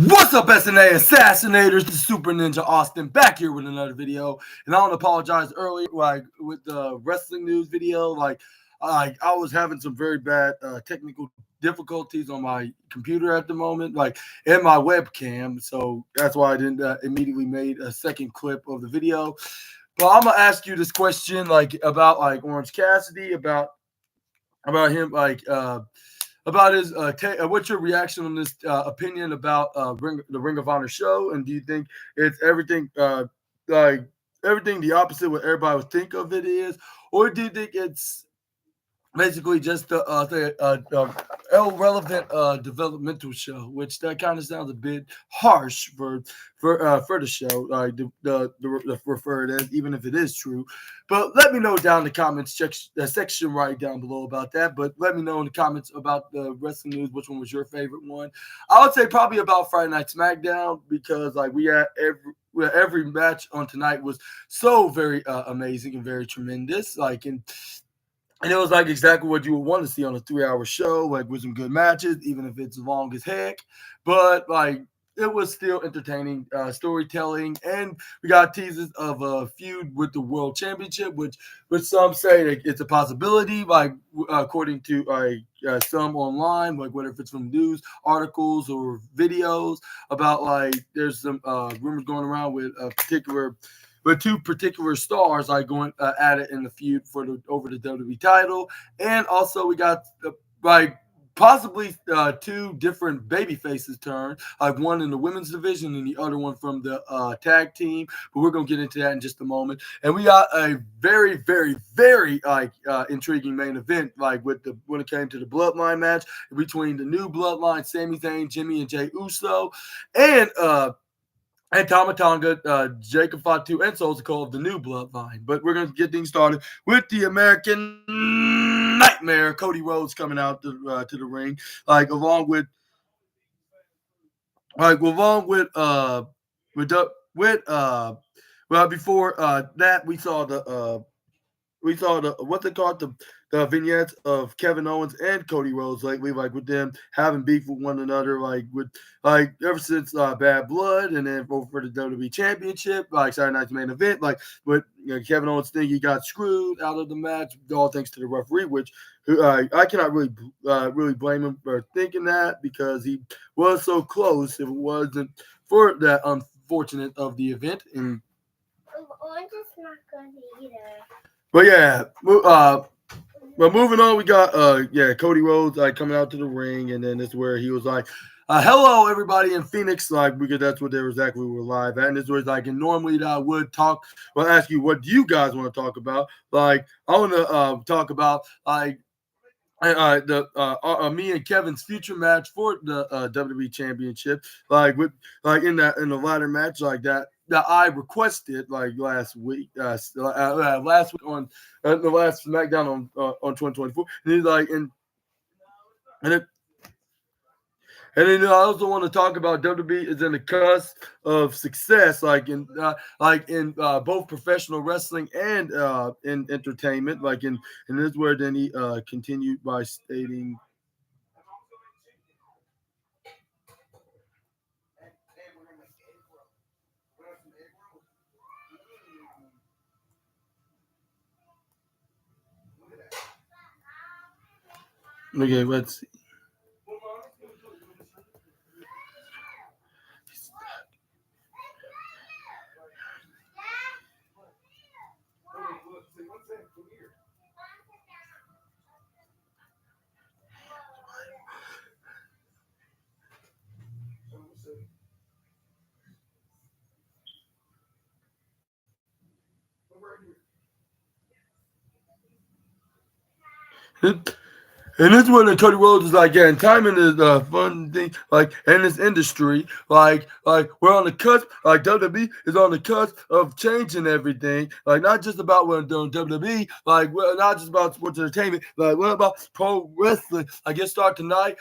What's up, SNA Assassinators? This is Super Ninja Austin back here with another video. And I want to apologize earlier, with the wrestling news video. I was having some very bad technical difficulties on my computer at the moment, and my webcam. So that's why I didn't immediately made a second clip of the video. But I'm gonna ask you this question, about Orange Cassidy, about him, about his what's your reaction on this opinion about the Ring of Honor show, and do you think it's everything like everything the opposite what everybody would think of it is, or do you think it's basically just the irrelevant developmental show, which that kind of sounds a bit harsh for the show, the referred as, even if it is true. But let me know down in the comments section right down below about that. But let me know in the comments about the wrestling news, which one was your favorite one. I would say probably about Friday Night SmackDown, because we had every match on tonight was so very amazing and very tremendous, and it was exactly what you would want to see on a 3-hour show, with some good matches, even if it's long as heck. But it was still entertaining storytelling, and we got teases of a feud with the World Championship, which some say that it's a possibility, according to some online, whether if it's from news articles or videos about there's some rumors going around with two particular stars going at it in the feud over the WWE title. And also we got possibly two different baby faces turn, one in the women's division and the other one from the tag team. But we're gonna get into that in just a moment. And we got a very, very, very intriguing main event, when it came to the Bloodline match between the new Bloodline, Sami Zayn, Jimmy, and Jey Uso, and Tama Tonga, Jacob Fatu, and Soul Cole of the new Bloodline. But we're going to get things started with the American Nightmare, Cody Rhodes, coming out to the ring, before that we saw the what they call it, the vignettes of Kevin Owens and Cody Rhodes lately, with them having beef with one another, ever since Bad Blood, and then over for the WWE Championship, Saturday night's main event, with Kevin Owens think he got screwed out of the match, all thanks to the referee, which I cannot really blame him for thinking that, because he was so close. If it wasn't for that unfortunate of the event, and Orange is not good either. But yeah, but moving on, we got Cody Rhodes coming out to the ring, and then this is where he was hello everybody in Phoenix, because that's what they were exactly were live at. And this is where and normally that I would ask you, what do you guys want to talk about? I want to talk about me and Kevin's future match for the WWE Championship, in the ladder match that I requested last week on the last SmackDown on 2024, and he's and then I also want to talk about WWE is in the cusp of success, in both professional wrestling and in entertainment, and this is where then he continued by stating. Okay, let's see. And this is when Cody Rhodes is and timing is a fun thing, in this industry, we're on the cusp, WWE is on the cusp of changing everything, not just about what I'm doing WWE, not just about sports entertainment, what about pro wrestling? I get started tonight.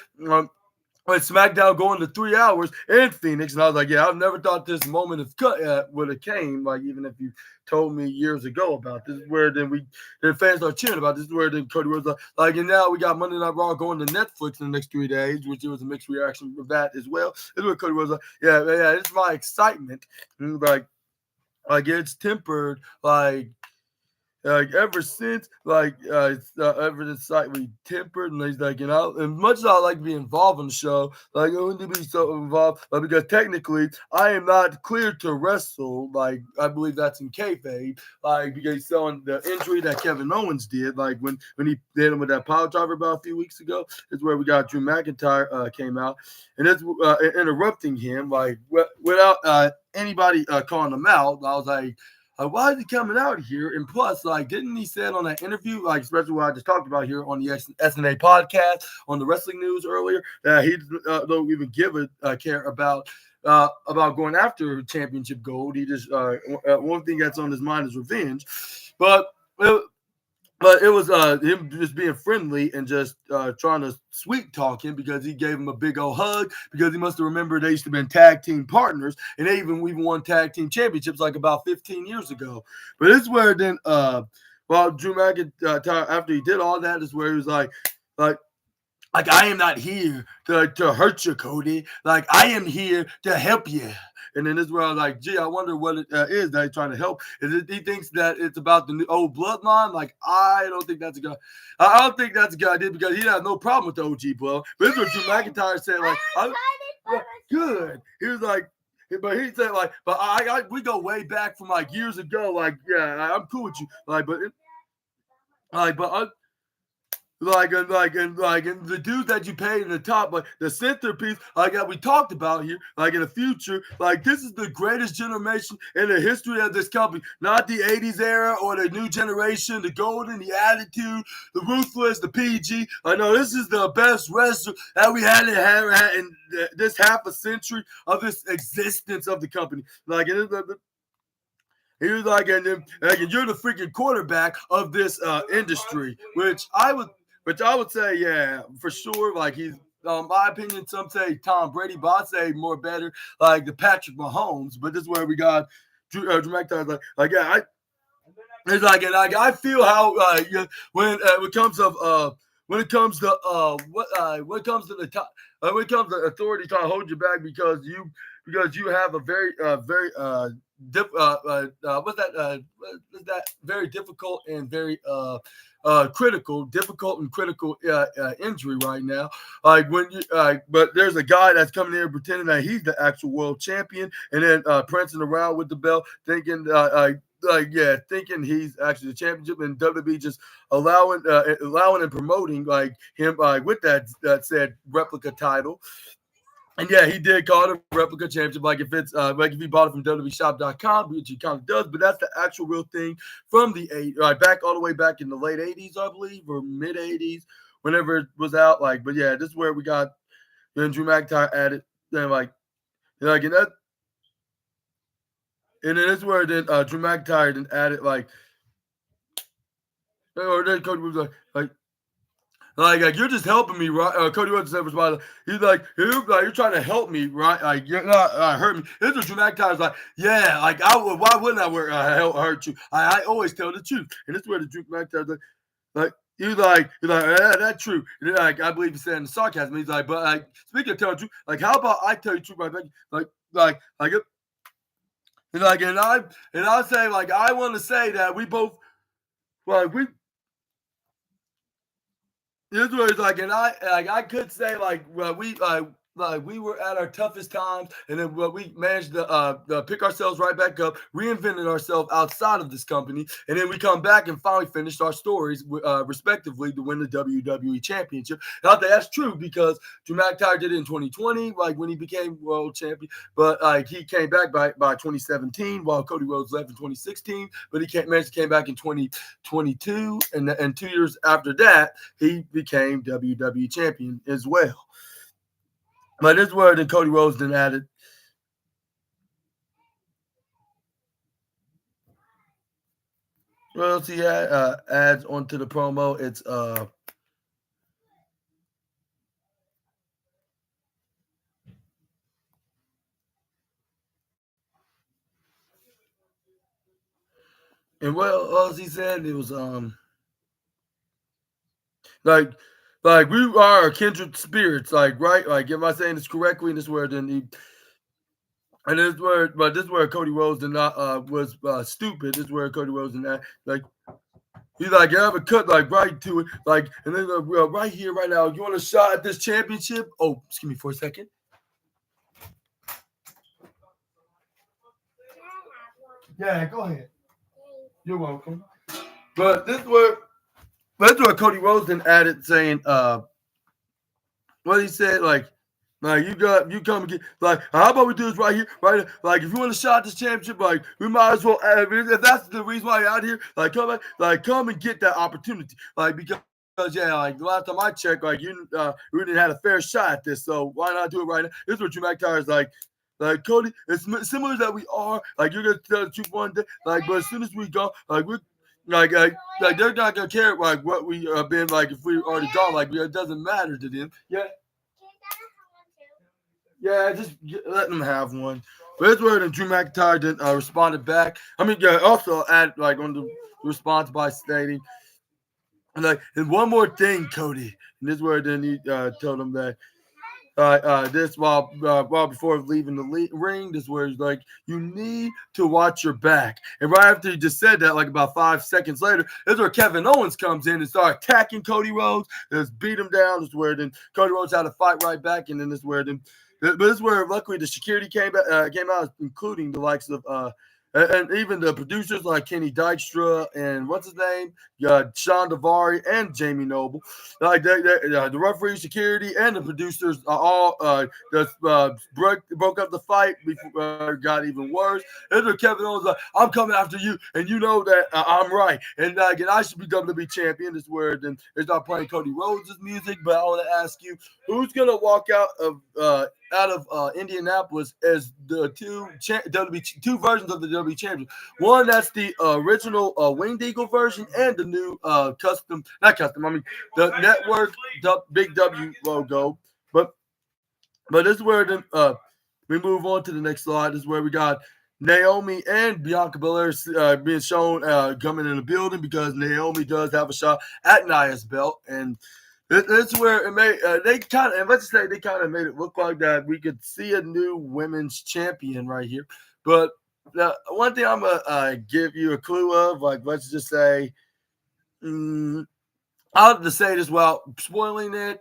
when SmackDown going to 3 hours in Phoenix, and I was like, yeah, I've never thought this moment would have came. Like, even if you told me years ago about this, is where then fans start cheering about. This is where then Cody Rhodes like, and now we got Monday Night Raw going to Netflix in the next 3 days, which there was a mixed reaction with that as well. This is where Cody Rhodes yeah, it's my excitement, and like it's tempered ever since, ever since we tempered, and he's like, and much as I like to be involved in the show, like I wouldn't be so involved, because technically I am not cleared to wrestle. Like I believe that's in kayfabe, because he's selling the injury that Kevin Owens did, like when he did him with that pile driver about a few weeks ago. Is where we got Drew McIntyre came out, and it's interrupting him without anybody calling him out. I was like, why is he coming out here? And plus, didn't he say on that interview, especially what I just talked about here on the SNA podcast, on the wrestling news earlier, that he don't even give a care about going after championship gold. He just one thing that's on his mind is revenge. But it was him just being friendly and just trying to sweet talk him, because he gave him a big old hug, because he must have remembered they used to be tag team partners, and they even won tag team championships like about 15 years ago. But it's where then Drew McIntyre, after he did all that, is where he was like I am not here to hurt you, Cody. Like I am here to help you. And then this is where I was like, gee, I wonder what it is that he's trying to help. He thinks that it's about the new old bloodline? Like, I don't think that's a good. I don't think that's a good idea, because he has no problem with the OG blood. But this is what Drew McIntyre said. Like, good. He was like, but he said but we go way back from years ago. Like, yeah, I'm cool with you. And the dudes that you pay in the top, the centerpiece, that we talked about here, in the future, this is the greatest generation in the history of this company. Not the 80s era or the new generation, the golden, the attitude, the ruthless, the PG. No, this is the best wrestler that we had in this half a century of this existence of the company. He was like, and you're the freaking quarterback of this industry, which I would say, yeah, for sure. He's, my opinion, some say Tom Brady, but I'd say more better, the Patrick Mahomes. But this is where we got Drew McIntyre. I feel how when it comes to when it comes to the top, when it comes to authority trying to hold you back, because you have a very what's that very difficult and very difficult and critical injury right now. But there's a guy that's coming in pretending that he's the actual world champion, and then prancing around with the belt, thinking thinking he's actually the championship, and WWE just allowing and promoting him with that said replica title. And yeah, he did call it a replica championship. If it's if he bought it from WWEshop.com, which he kind of does, but that's the actual real thing from the 80s, back all the way back in the late 80s, I believe, or mid 80s, whenever it was out. But yeah, this is where we got Drew McIntyre added. Then and that, and then this is where then Drew McIntyre then added or then Cody was you're just helping me, right? Cody Rhodes said, he's you're trying to help me, right? You're not hurt me. This is what Drew McIntyre's yeah, why wouldn't I hurt you? I always tell the truth. And this is where the Drew McIntyre's he's yeah, that's true. And I believe he said in the sarcasm, he's but speaking of telling the truth, how about I tell you the truth, right? And I say, I want to say that we both, this was and I could say we were at our toughest times, and then we managed to pick ourselves right back up, reinvented ourselves outside of this company, and then we come back and finally finished our stories respectively to win the WWE Championship. And I think that's true, because Drew McIntyre did it in 2020, when he became world champion, but he came back by 2017, while Cody Rhodes left in 2016. But he managed to came back in 2022, and 2 years after that, he became WWE champion as well. But this word that Cody Rhodes then added. What else he adds onto the promo? It's And what else he said? It was like we are kindred spirits, like right? Like am I saying this correctly in this word? Then he and this word, but this word Cody Rhodes did not was stupid. This word Cody Rhodes did not like. He's like, you have a cut like right to it, like, and then right here, right now. You want a shot at this championship? Oh, excuse me for a second. Yeah, go ahead. You're welcome. But that's where Cody Rhodes then added saying, what he said, like you come and get like how about we do this right here, right? Like if you want to shot this championship, like we might as well if that's the reason why you're out here, like come and get that opportunity. Like because yeah, like the last time I checked, like we didn't had a fair shot at this, so why not do it right now? This is what Drew McIntyre is like Cody, it's similar that we are. Like you're gonna tell the truth one day, like but as soon as we go, like we're like they're not gonna care like what we have been like if we already gone, like it doesn't matter to them. Yeah. Yeah, just let them have one. But it's weird that Drew McIntyre didn't responded back. I mean, yeah, also add like on the response by stating, and one more thing, Cody. And this is where then he told him that this while before leaving the ring, this is where he's like, you need to watch your back. And right after he just said that, like about 5 seconds later, this is where Kevin Owens comes in and starts attacking Cody Rhodes. Just beat him down. This is where then Cody Rhodes had to fight right back, and then this is where then. But this is where luckily the security came out, including the likes of and even the producers like Kenny Dykstra and what's his name, Sean Davari and Jamie Noble, like the referee, security, and the producers are all just broke up the fight before it got even worse. And then Kevin Owens like, I'm coming after you, and you know that I'm right, and I should be WWE champion. This is where then they start playing Cody Rhodes' music. But I want to ask you, who's gonna walk out of Indianapolis as the two versions of the WWE champion. One that's the original Winged Eagle version, and the new not custom. I mean the network Big W logo. But this is where we move on to the next slide. This is where we got Naomi and Bianca Belair being shown coming in the building because Naomi does have a shot at Nia's belt, and that's where it made they kind of, and let's say they kind of made it look like that we could see a new women's champion right here. But one thing I'm gonna give you a clue of, like let's just say, I'll have to say this without spoiling it.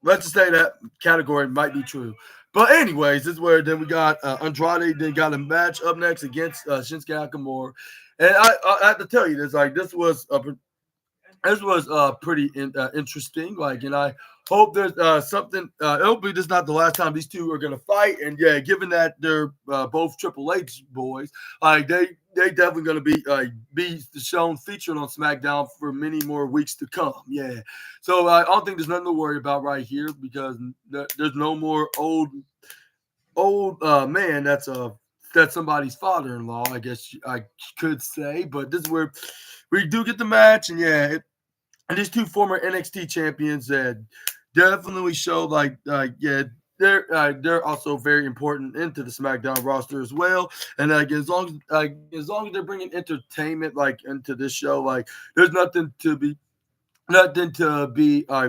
Let's just say that category might be true. But anyways, this is where then we got Andrade. Then got a match up next against Shinsuke Nakamura, and I have to tell you this, like this was pretty interesting. Like, and I hope there's something. Hopefully, this is not the last time these two are gonna fight. And yeah, given that they're both Triple H boys, like they definitely gonna be shown featured on SmackDown for many more weeks to come. Yeah, so I don't think there's nothing to worry about right here because there's no more old man that's somebody's father-in-law, I guess I could say. But this is where we do get the match, and yeah, and these two former NXT champions that definitely show yeah, they're also very important into the SmackDown roster as well. And like as long as they're bringing entertainment like into this show, like there's nothing to be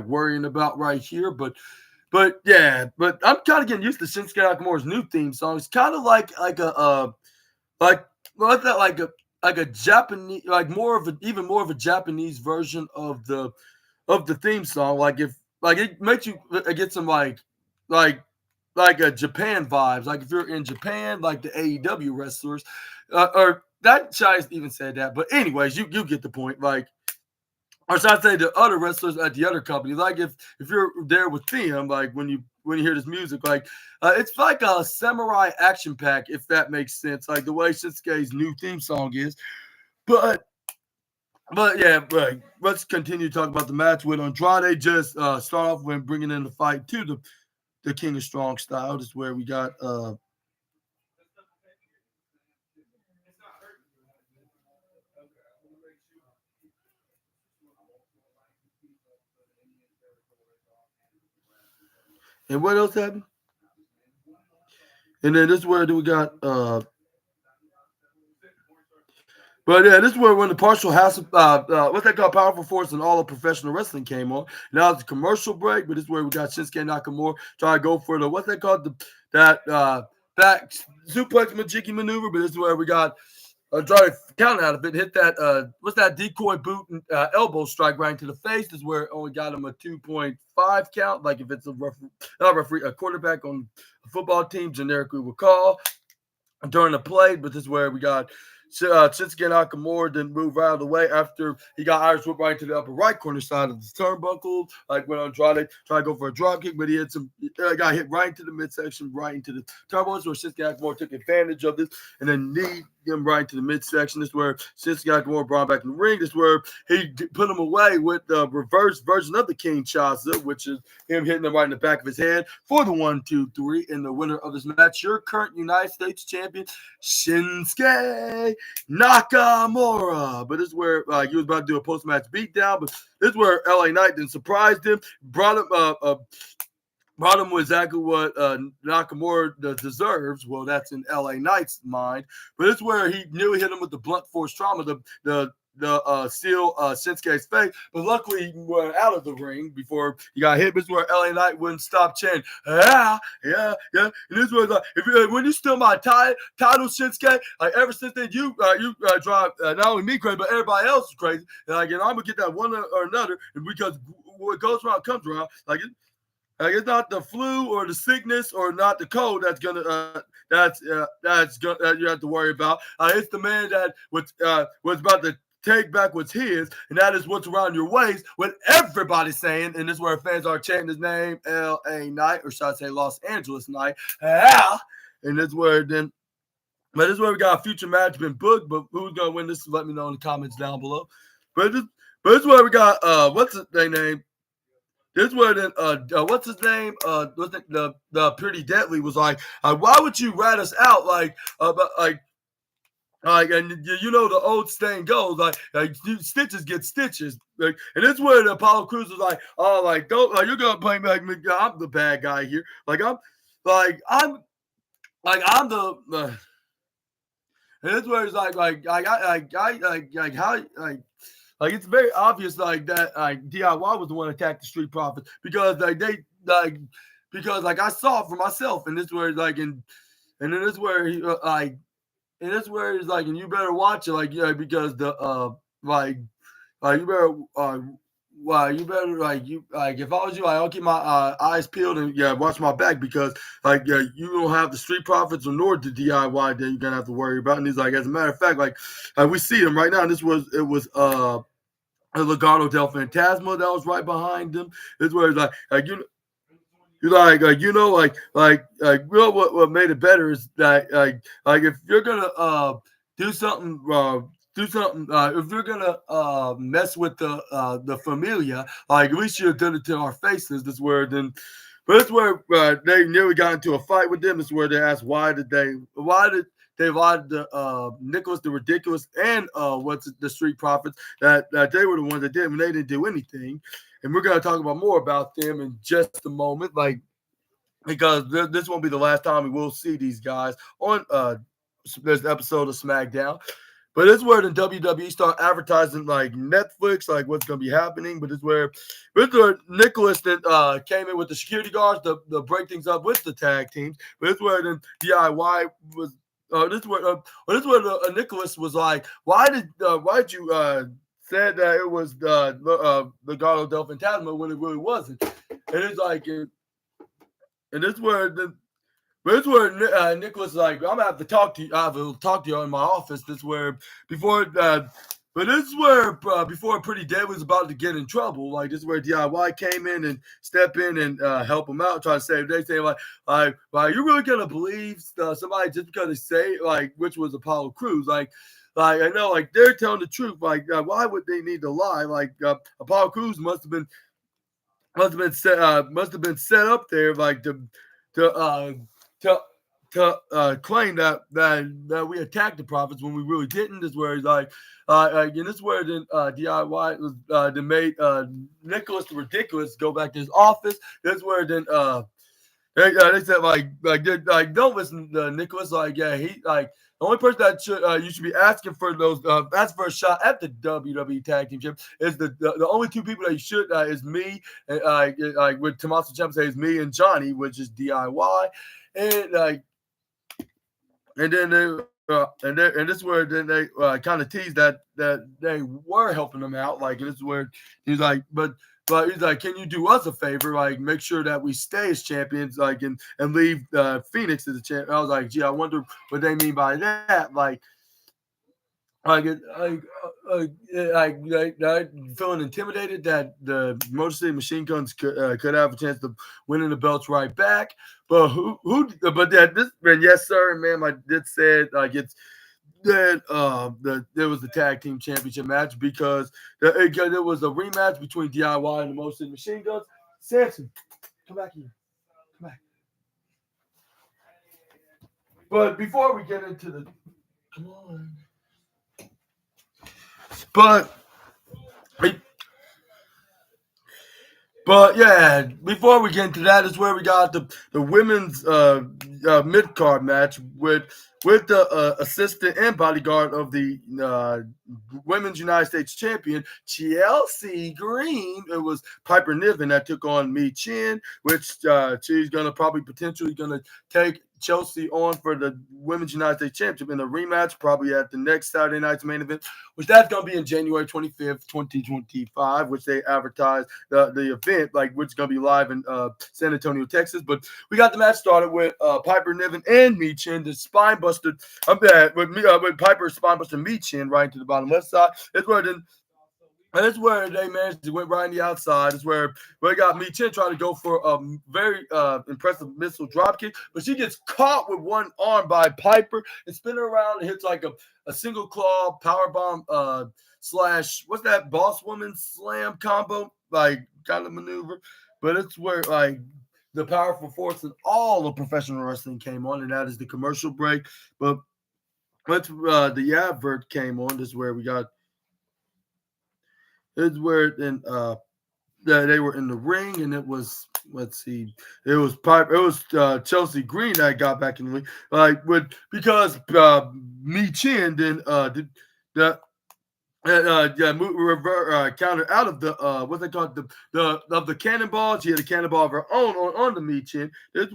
worrying about right here. But yeah, but I'm kind of getting used to Shinsuke Nakamura's new theme song. It's kind of like a like what's that like a Japanese, like even more of a Japanese version of the theme song. Like if like it makes you get some like a Japan vibes. Like if you're in Japan, like the AEW wrestlers, or that Shai even said that. But anyways, you get the point. Like, or should I say the other wrestlers at the other company? Like if you're there with them, like when you hear this music, like it's like a samurai action pack, if that makes sense. Like the way Shinsuke's new theme song is, but yeah, but let's continue to talk about the match with Andrade. Just start off when bringing in the fight to the King of Strong Style. This is where we got and what else happened? And then this is where we got But yeah, this is where when the partial house, what's that called, powerful force and all of professional wrestling came on. Now it's a commercial break, but this is where we got Shinsuke Nakamura try to go for the what's that called, that back suplex majiki maneuver. But this is where we got try to count out of it, hit that what's that decoy boot and elbow strike right into the face. This is where it only got him a 2.5 count. Like if it's a quarterback on a football team, generically would call during the play. But this is where we got Shinsuke Nakamura didn't move out of the way after he got Irish whip right into the upper right corner side of the turnbuckle. Like went on try to go for a drop kick, but he had got hit right into the midsection, right into the turnbuckle. So Shinsuke Nakamura took advantage of this and then kneed him right into the midsection. This is where Shinsuke Nakamura brought him back in the ring. This is where he put him away with the reverse version of the Kinshasa, which is him hitting him right in the back of his head for the 1, 2, 3. And the winner of this match, your current United States champion, Shinsuke Nakamura. But this is where he was about to do a post-match beatdown, but this is where LA Knight then surprised him, brought him with exactly what Nakamura deserves. Well, that's in LA Knight's mind. But it's where he nearly hit him with the blunt force trauma, the seal Shinsuke's face. But luckily, he went out of the ring before he got hit. But it's where LA Knight wouldn't stop chanting, yeah. And this was like, when you steal my title, Shinsuke, like ever since then, you drive not only me crazy, but everybody else is crazy. And like, and I'm gonna get that one or another, and because what goes around comes around. Like it's not the flu or the sickness or not the cold that's gonna that you have to worry about. It's the man that was about to take back what's his, and that is what's around your waist. What everybody's saying, and this is where fans are chanting his name, L.A. Knight, or should I say Los Angeles Knight? And this is where then. But this is where we got a future match been booked. But who's gonna win this? Let me know in the comments down below. But this is where we got what's his name? This is where then what's his name? The Pretty Deadly was like, why would you rat us out like and you know the old saying goes like stitches get stitches. Like, and this is where the Apollo Crews was like, oh, like don't like you're gonna play me like I'm the bad guy here. I'm the and this is where it's like it's very obvious like that DIY was the one that attacked the Street Profits because because I saw it for myself, and this is where it's like and then this is where he and this is where it's like, and you better watch it because the you better if I was you, I'll keep my eyes peeled and watch my back because you don't have the Street Profits or nor the DIY that you're gonna have to worry about. And he's like, as a matter of fact, we see them right now. And it was Legado del Fantasma that was right behind him. This is where it's what made it better is that if you're gonna do something if you're gonna mess with the familia, at least you have done it to our faces. This is where then. But it's where they nearly got into a fight with them. This is where they asked why did they lied to Nicholas the Ridiculous and the Street Profits that they were the ones that did it, and they didn't do anything. And we're gonna talk about more about them in just a moment, because this won't be the last time we will see these guys on this episode of SmackDown. But it's where the WWE start advertising Netflix, what's gonna be happening. But it's where Nicholas then came in with the security guards to break things up with the tag teams. But it's where then DIY was. This is where Nicholas was like, why did you said that it was the Legado del Fantasma when it really wasn't? And it's like, and this is where Nicholas is like, I'm gonna have to talk to you. I have to talk to you in my office. This is where before Pretty Dead was about to get in trouble. This is where DIY came in and step in and help him out, try to save. They say you're really gonna believe somebody just because they say which was Apollo Crews? I know they're telling the truth. Why would they need to lie? Apollo Crews must have been set up there to claim that we attacked the Profits when we really didn't. This is where he's and this is where then DIY was made Nicholas the Ridiculous go back to his office. This is where then They said don't listen to Nicholas. He the only person that you should be asking for those ask for a shot at the WWE Tag Team Champ is the only two people that you should is me and with Tommaso Ciampa say is me and Johnny, which is DIY, and and then and this is where then they kind of teased that they were helping them out. Like, and this is where he's like, but he's like, can you do us a favor? Like, make sure that we stay as champions, like, and leave Phoenix as a champ. I was like, gee, I wonder what they mean by that. Feeling intimidated that the Motor City Machine Guns could have a chance to winning the belts right back. But yes, sir, and ma'am, I did say it's that there was the tag team championship match because there was a rematch between DIY and the Motor City Machine Guns. Samson, come back here. Come back. But before we get into the come on. But yeah, before we get into that is where we got the women's mid card match with the assistant and bodyguard of the women's United States champion Chelsea Green. It was Piper Niven that took on Mi Chin, which she's potentially gonna take Chelsea on for the Women's United States Championship in a rematch, probably at the next Saturday night's main event, which that's going to be in January 25th, 2025, which they advertised the event, which is going to be live in San Antonio, Texas. But we got the match started with Piper Niven and Mi Chin, the spine buster. With Piper spine buster Mi Chin right into the bottom left side. That's where they managed to went right on the outside. It's where we got Mi Chin trying to go for a very impressive missile dropkick, but she gets caught with one arm by Piper and spin her around and hits like a single claw powerbomb slash what's that boss woman slam combo kind of maneuver. But it's where the powerful force in all of professional wrestling came on, and that is the commercial break. But once the advert came on, this is where we got. It's where then they were in the ring, and it was it was Piper, it was Chelsea Green that got back in the ring, because Mi Chin then did the counter out of the what's they called the cannonball. She had a cannonball of her own on the Mi Chin. That's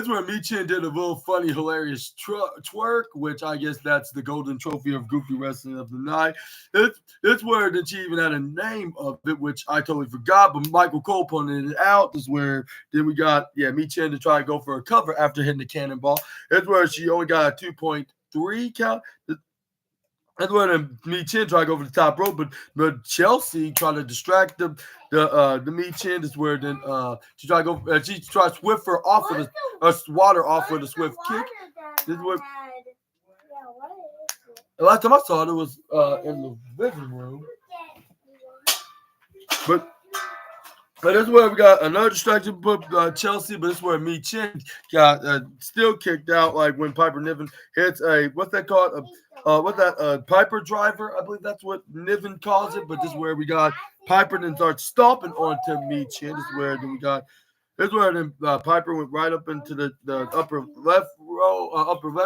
where Mi Chin did a little funny, hilarious twerk, which I guess that's the golden trophy of Goofy Wrestling of the night. That's where she even had a name of it, which I totally forgot, but Michael Cole pointed it out. This is where then we got, Mi Chin to try to go for a cover after hitting the cannonball. That's where she only got a 2.3 count. That's where Mi Chin tried to go over the top rope, but Chelsea tried to distract the Mi Chin. This is where then she tried to go. She tried to swift her off with water off with a swift kick. This is what. The last time I saw it was in the living room. But this is where we got another distraction for Chelsea, but this is where Mi Chin got still kicked out, when Piper Niven hits what's that called? Piper driver? I believe that's what Niven calls it. But this is where we got Piper then starts stomping onto Mi Chin. This is where then we got. This is where then Piper went right up into the upper left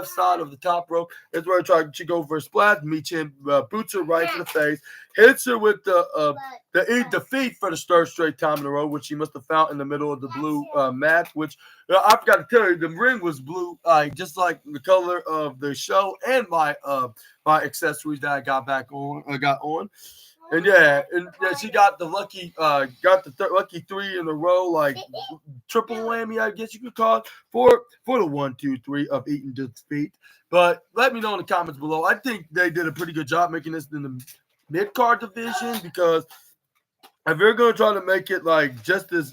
side of the top rope. This is where she go for a splash. Mi Chin boots her right to the face, hits her with the defeat for the third straight time in a row, which she must have found in the middle of the blue mat. Which I forgot to tell you, the ring was blue, just like the color of the show and my accessories that I got on. And she got the lucky, lucky three in a row, triple whammy, I guess you could call it, for the 1, 2, 3 of eating defeat. But let me know in the comments below. I think they did a pretty good job making this in the mid card division, because if you're gonna try to make it just as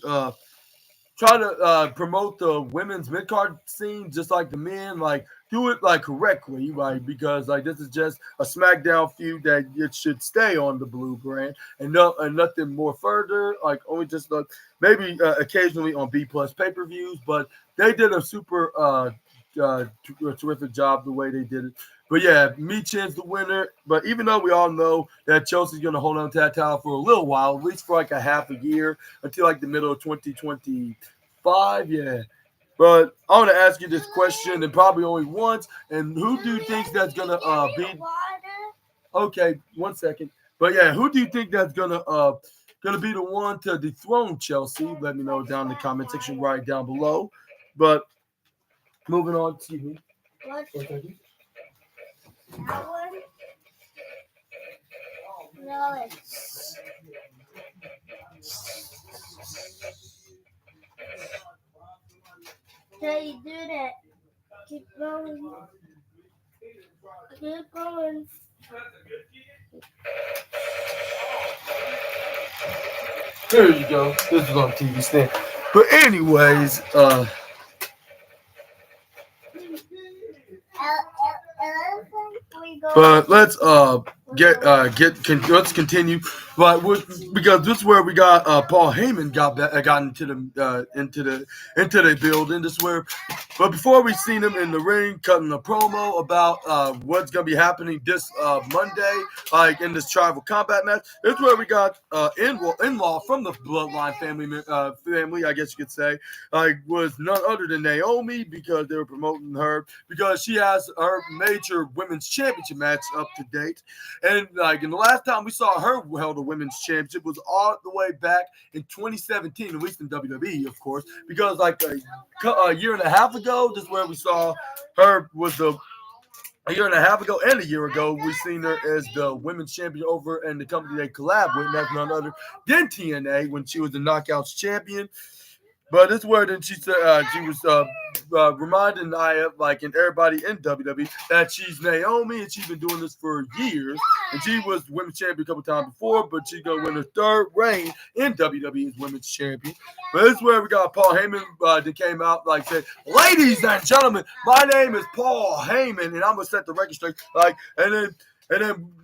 try to promote the women's mid card scene just like the men, do it correctly, because this is just a SmackDown feud that it should stay on the blue brand and nothing more further, only just maybe occasionally on B+ pay-per-views. But they did a super terrific job the way they did it. But yeah, Mi Chin's the winner. But even though we all know that Chelsea's going to hold on to that title for a little while, at least for a half a year, until the middle of 2025, 5, yeah. But I want to ask you this question, and probably only once. And who do you think that's gonna be? Okay, 1 second. But yeah, who do you think that's gonna be the one to dethrone Chelsea? Let me know down in the comment section right down below. But moving on to What? That one? No, it's. How you do that? Keep going. Keep going. there you go. This is on TV stand. But anyways, but let's let's continue. But because this is where we got Paul Heyman got into the building. This is where, but before we seen him in the ring cutting a promo about what's gonna be happening this Monday, like in this tribal combat match. This is where we got in-law from the Bloodline family, I guess you could say, like was none other than Naomi, because they were promoting her because she has her major women's championship match up to date. And like in the last time we saw her held a women's championship was all the way back in 2017, at least in WWE, of course, because like a year and a half ago, this is where we saw her was a year and a half ago and a year ago, we seen her as the women's champion over in the company they collab with, and that's none other than TNA when she was the Knockouts champion. But this is where then she said she was reminding Nia, like, and everybody in WWE that she's Naomi and she's been doing this for years. And she was women's champion a couple times before, but she's gonna win her third reign in WWE as women's champion. But this is where we got Paul Heyman that came out like said, "Ladies and gentlemen, my name is Paul Heyman, and I'm gonna set the record straight." Like, and then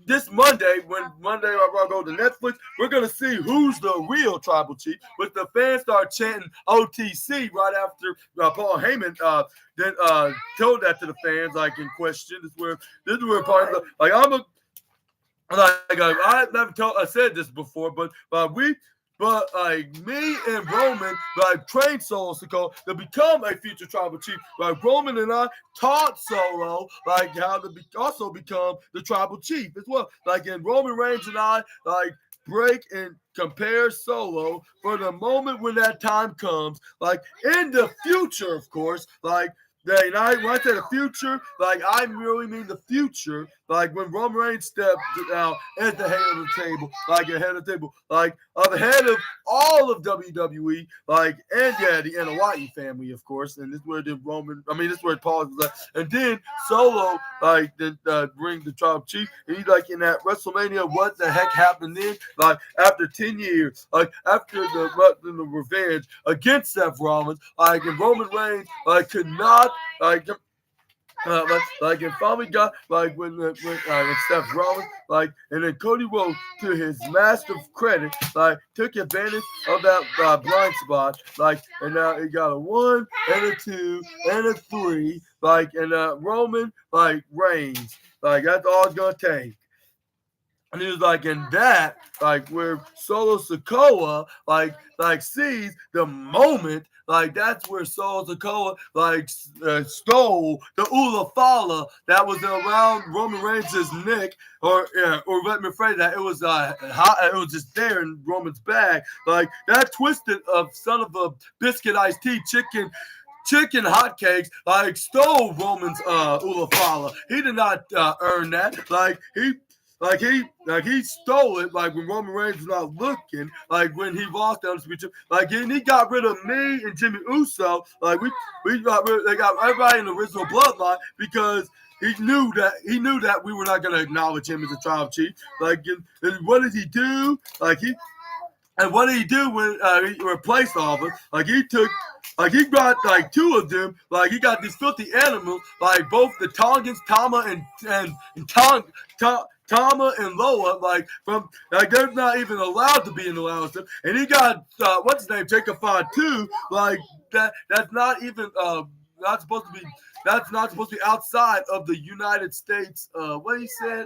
this Monday, when Monday I go to Netflix, we're gonna see who's the real tribal chief. But the fans start chanting OTC right after Paul Heyman then told that to the fans, like in question. This is where part of the, like I never said this before, but like me and Roman like trained Solo Sikoa to become a future tribal chief. Like Roman and I taught Solo like how to also become the tribal chief as well. Like in Roman Reigns and I like break and compare Solo for the moment when that time comes. Like in the future, of course, like. When I say the future, like I really mean the future. Like when Roman Reigns stepped out at the head of the table, like ahead of the table, like ahead of all of WWE, like and yeah, the NOI family, of course. And this is where this is where Paul was like, and then Solo like then bring the tribal chief, and he's like in that WrestleMania, what the heck happened then? Like after 10 years, like after the revenge against Seth Rollins, like and Roman Reigns like could not. Like and finally got like when Seth Rollins and then Cody Rhodes to his massive credit like took advantage of that blind spot and now he got a 1 and a 2 and a 3 and Roman Reigns that's all it's gonna take. And he was like, in that, where Solo Sikoa, sees the moment, that's where Solo Sikoa, stole the Ula Fala that was around Roman Reigns' neck, or let me phrase that, it was just there in Roman's bag, that twisted of son of a biscuit iced tea chicken hotcakes, stole Roman's Ula Fala. He did not earn that. He stole it when Roman Reigns was not looking, when he lost the undisputed, and he got rid of me and Jimmy Uso, they got everybody in the original bloodline because he knew that we were not going to acknowledge him as a tribal chief. And what did he do? And what did he do when he replaced all of them? He got 2 of them. He got these filthy animals, both the Tongans, Tama and Loa, they're not even allowed to be in the lounge. And he got what's his name, Jacob Fatu, that's not even not supposed to be. That's not supposed to be outside of the United States. What he said,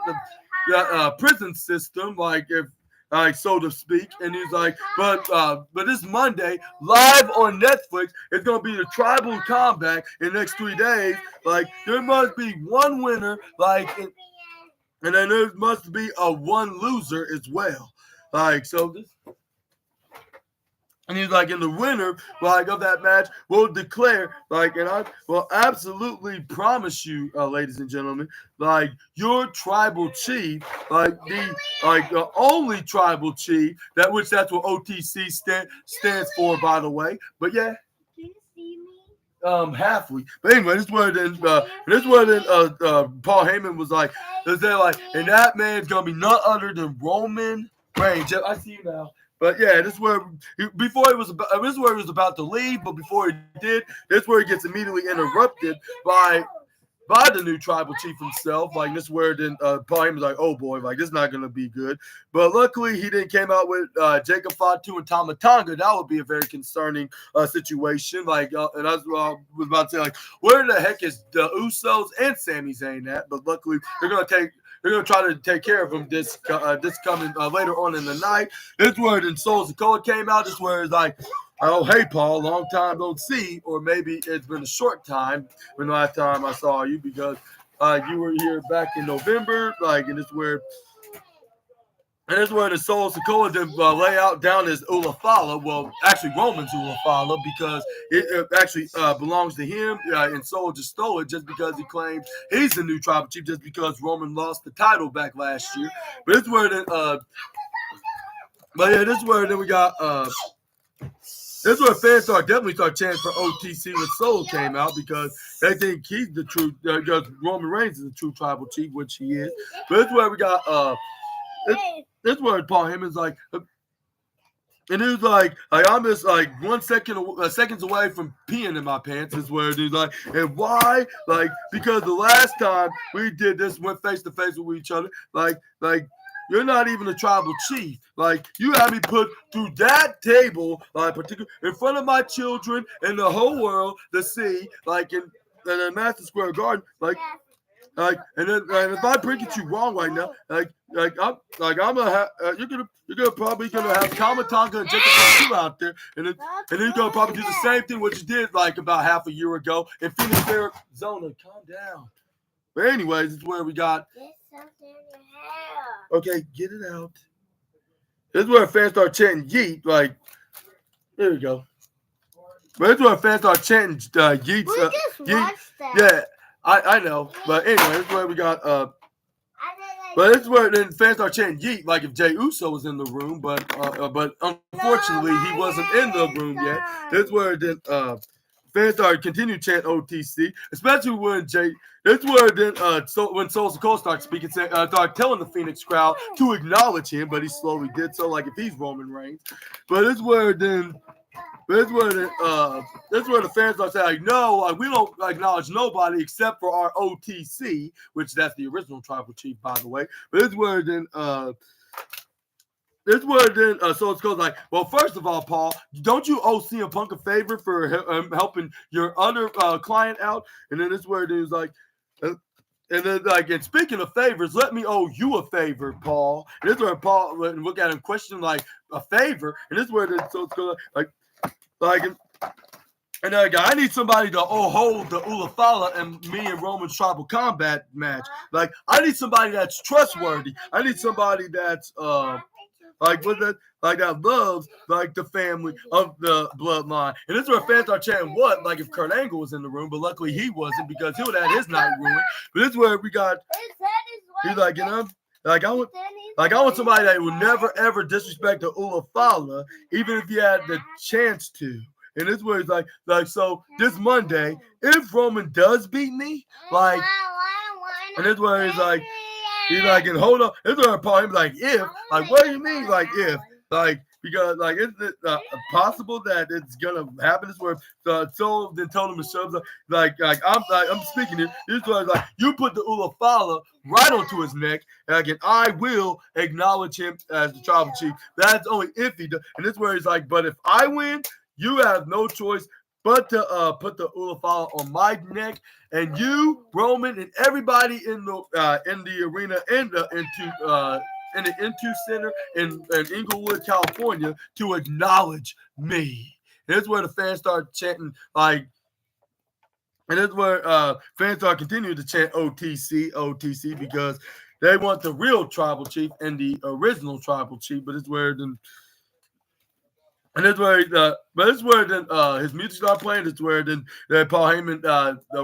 the prison system. like so to speak. And he's like, but this Monday, live on Netflix, it's gonna be the tribal combat in the next 3 days. Like there must be one winner, like, and then there must be a one loser as well. Like so this. And he's like, in the winner, like, of that match, will declare, like, and I will absolutely promise you, ladies and gentlemen, like, your tribal chief, like the only tribal chief, that's what OTC stands for, by the way. But yeah. Can you see me? Halfway. But anyway, this is where then Paul Heyman was like, and that man's gonna be none other than Roman Reigns. I see you now. But yeah, this is where he was about to leave, but before he did, this is where he gets immediately interrupted by the new tribal chief himself. Like this is where then Paul Heyman's like, oh boy, like this is not gonna be good. But luckily he didn't came out with Jacob Fatu and Tama Tonga. That would be a very concerning situation. Like and I was about to say, like, where the heck is the Usos and Sami Zayn at? But luckily they're gonna try to take care of him this coming later on in the night. This is where then Solo Sikoa came out. This is where it's like, oh, hey, Paul, long time don't see. Or maybe it's been a short time when the last time I saw you because you were here back in November. Like, and this is where the Solo Sikoa did lay out down his Ulafala. Well, actually, Roman's Ulafala because it actually belongs to him. And Solo just stole it just because he claims he's the new tribal chief just because Roman lost the title back last year. But this is where then, this is where then we got. This is where fans definitely start chanting for OTC when Solo came out because they think he's the true. Because Roman Reigns is the true tribal chief, which he is. But this is where we got. This is where Paul Heyman's like, and he was like I'm just like 1 second, seconds away from peeing in my pants. Is where he's like, and why? Like because the last time we did this, went face to face with each other. Like you're not even a tribal chief. Like you had me put through that table, like particular in front of my children and the whole world to see, like in Madison Square Garden, like. And if I bring it you wrong right now, I'm gonna have you're probably gonna have Tama Tonga and Jacob Fatu out there, and then you're gonna probably do the same thing what you did like about half a year ago in Phoenix, Arizona. Calm down. But anyways, it's where we got. Get something in your hair. Okay, get it out. This is where fans start chanting "Yeet." Like, there we go. But this is where fans start chanting "Yeet." We just watched that. Yeah. I know, but anyway, this is where we got but this is where then fans start chanting "Yeet" like if Jey Uso was in the room, but unfortunately he wasn't in the room yet. This is where then fans started continue to chant OTC, especially when This is where then when Solo Sikoa started speaking, started telling the Phoenix crowd to acknowledge him, but he slowly did so, like if he's Roman Reigns. But this is where then. This is where the fans are saying, like, no, like, we don't acknowledge nobody except for our OTC, which that's the original tribal chief, by the way. But this is where then so it's goes like, well, first of all, Paul, don't you owe CM Punk a favor for helping your other client out? And then this is where it is like. And then, and speaking of favors, let me owe you a favor, Paul. And this is where Paul look at him, question like a favor. And this is where so it's going and I need somebody to hold the Ulafala and me and Roman's tribal combat match. Like I need somebody that's trustworthy. I need somebody that's that loves like the family of the bloodline. And this is where fans are chanting what? Like if Kurt Angle was in the room, but luckily he wasn't because he would have had his night ruined. But this is where we got he's like, I want somebody that will never ever disrespect the Ulafala, even if he had the chance to. And this is where he's like so this Monday, if Roman does beat me, and this is where he's like, and hold on. This is where Paul Heyman's like, if, like, what do you mean, like, if, like, because, like, isn't it possible that it's gonna happen? This is where so then told him to shove I'm speaking it. This is where like you put the Ulafala right onto his neck, and I will acknowledge him as the tribal chief. That's only if he does. And this is where he's like, but if I win, you have no choice but to put the Ulafala on my neck, and you, Roman, and everybody in the arena and in the N2 Center in Inglewood, California, to acknowledge me. Here's where the fans start chanting like. And that's where fans are continuing to chant OTC, OTC, because they want the real tribal chief and the original tribal chief. But it's where then, and it's where, but it's where then his music started playing. It's where then Paul Heyman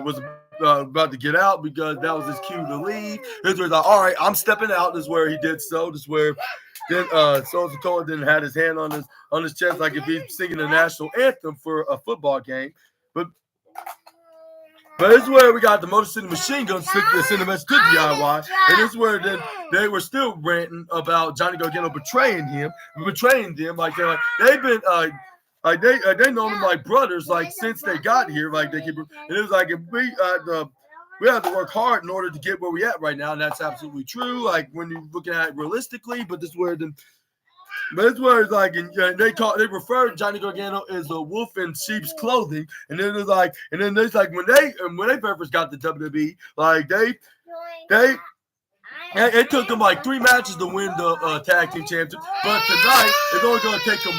was about to get out because that was his cue to leave. It's where he's like, all right, I'm stepping out. This is where he did so. This is where then Stone Cold then had his hand on his chest like if he's singing the national anthem for a football game. But this is where we got the Motor City Machine Guns send a message to DIY, and this is where then they were still ranting about Johnny Gargano betraying them. Like they've been they know them like brothers like since they got here. Like they keep, and it was like if we have to work hard in order to get where we at right now, and that's absolutely true. Like when you're looking at it realistically, but this is where then. But it's where it's like, and they refer to Johnny Gargano as a wolf in sheep's clothing, and then it's like, and then it's like when they first got the WWE, like it took them like 3 matches to win the tag team championship, but tonight it's only going to take them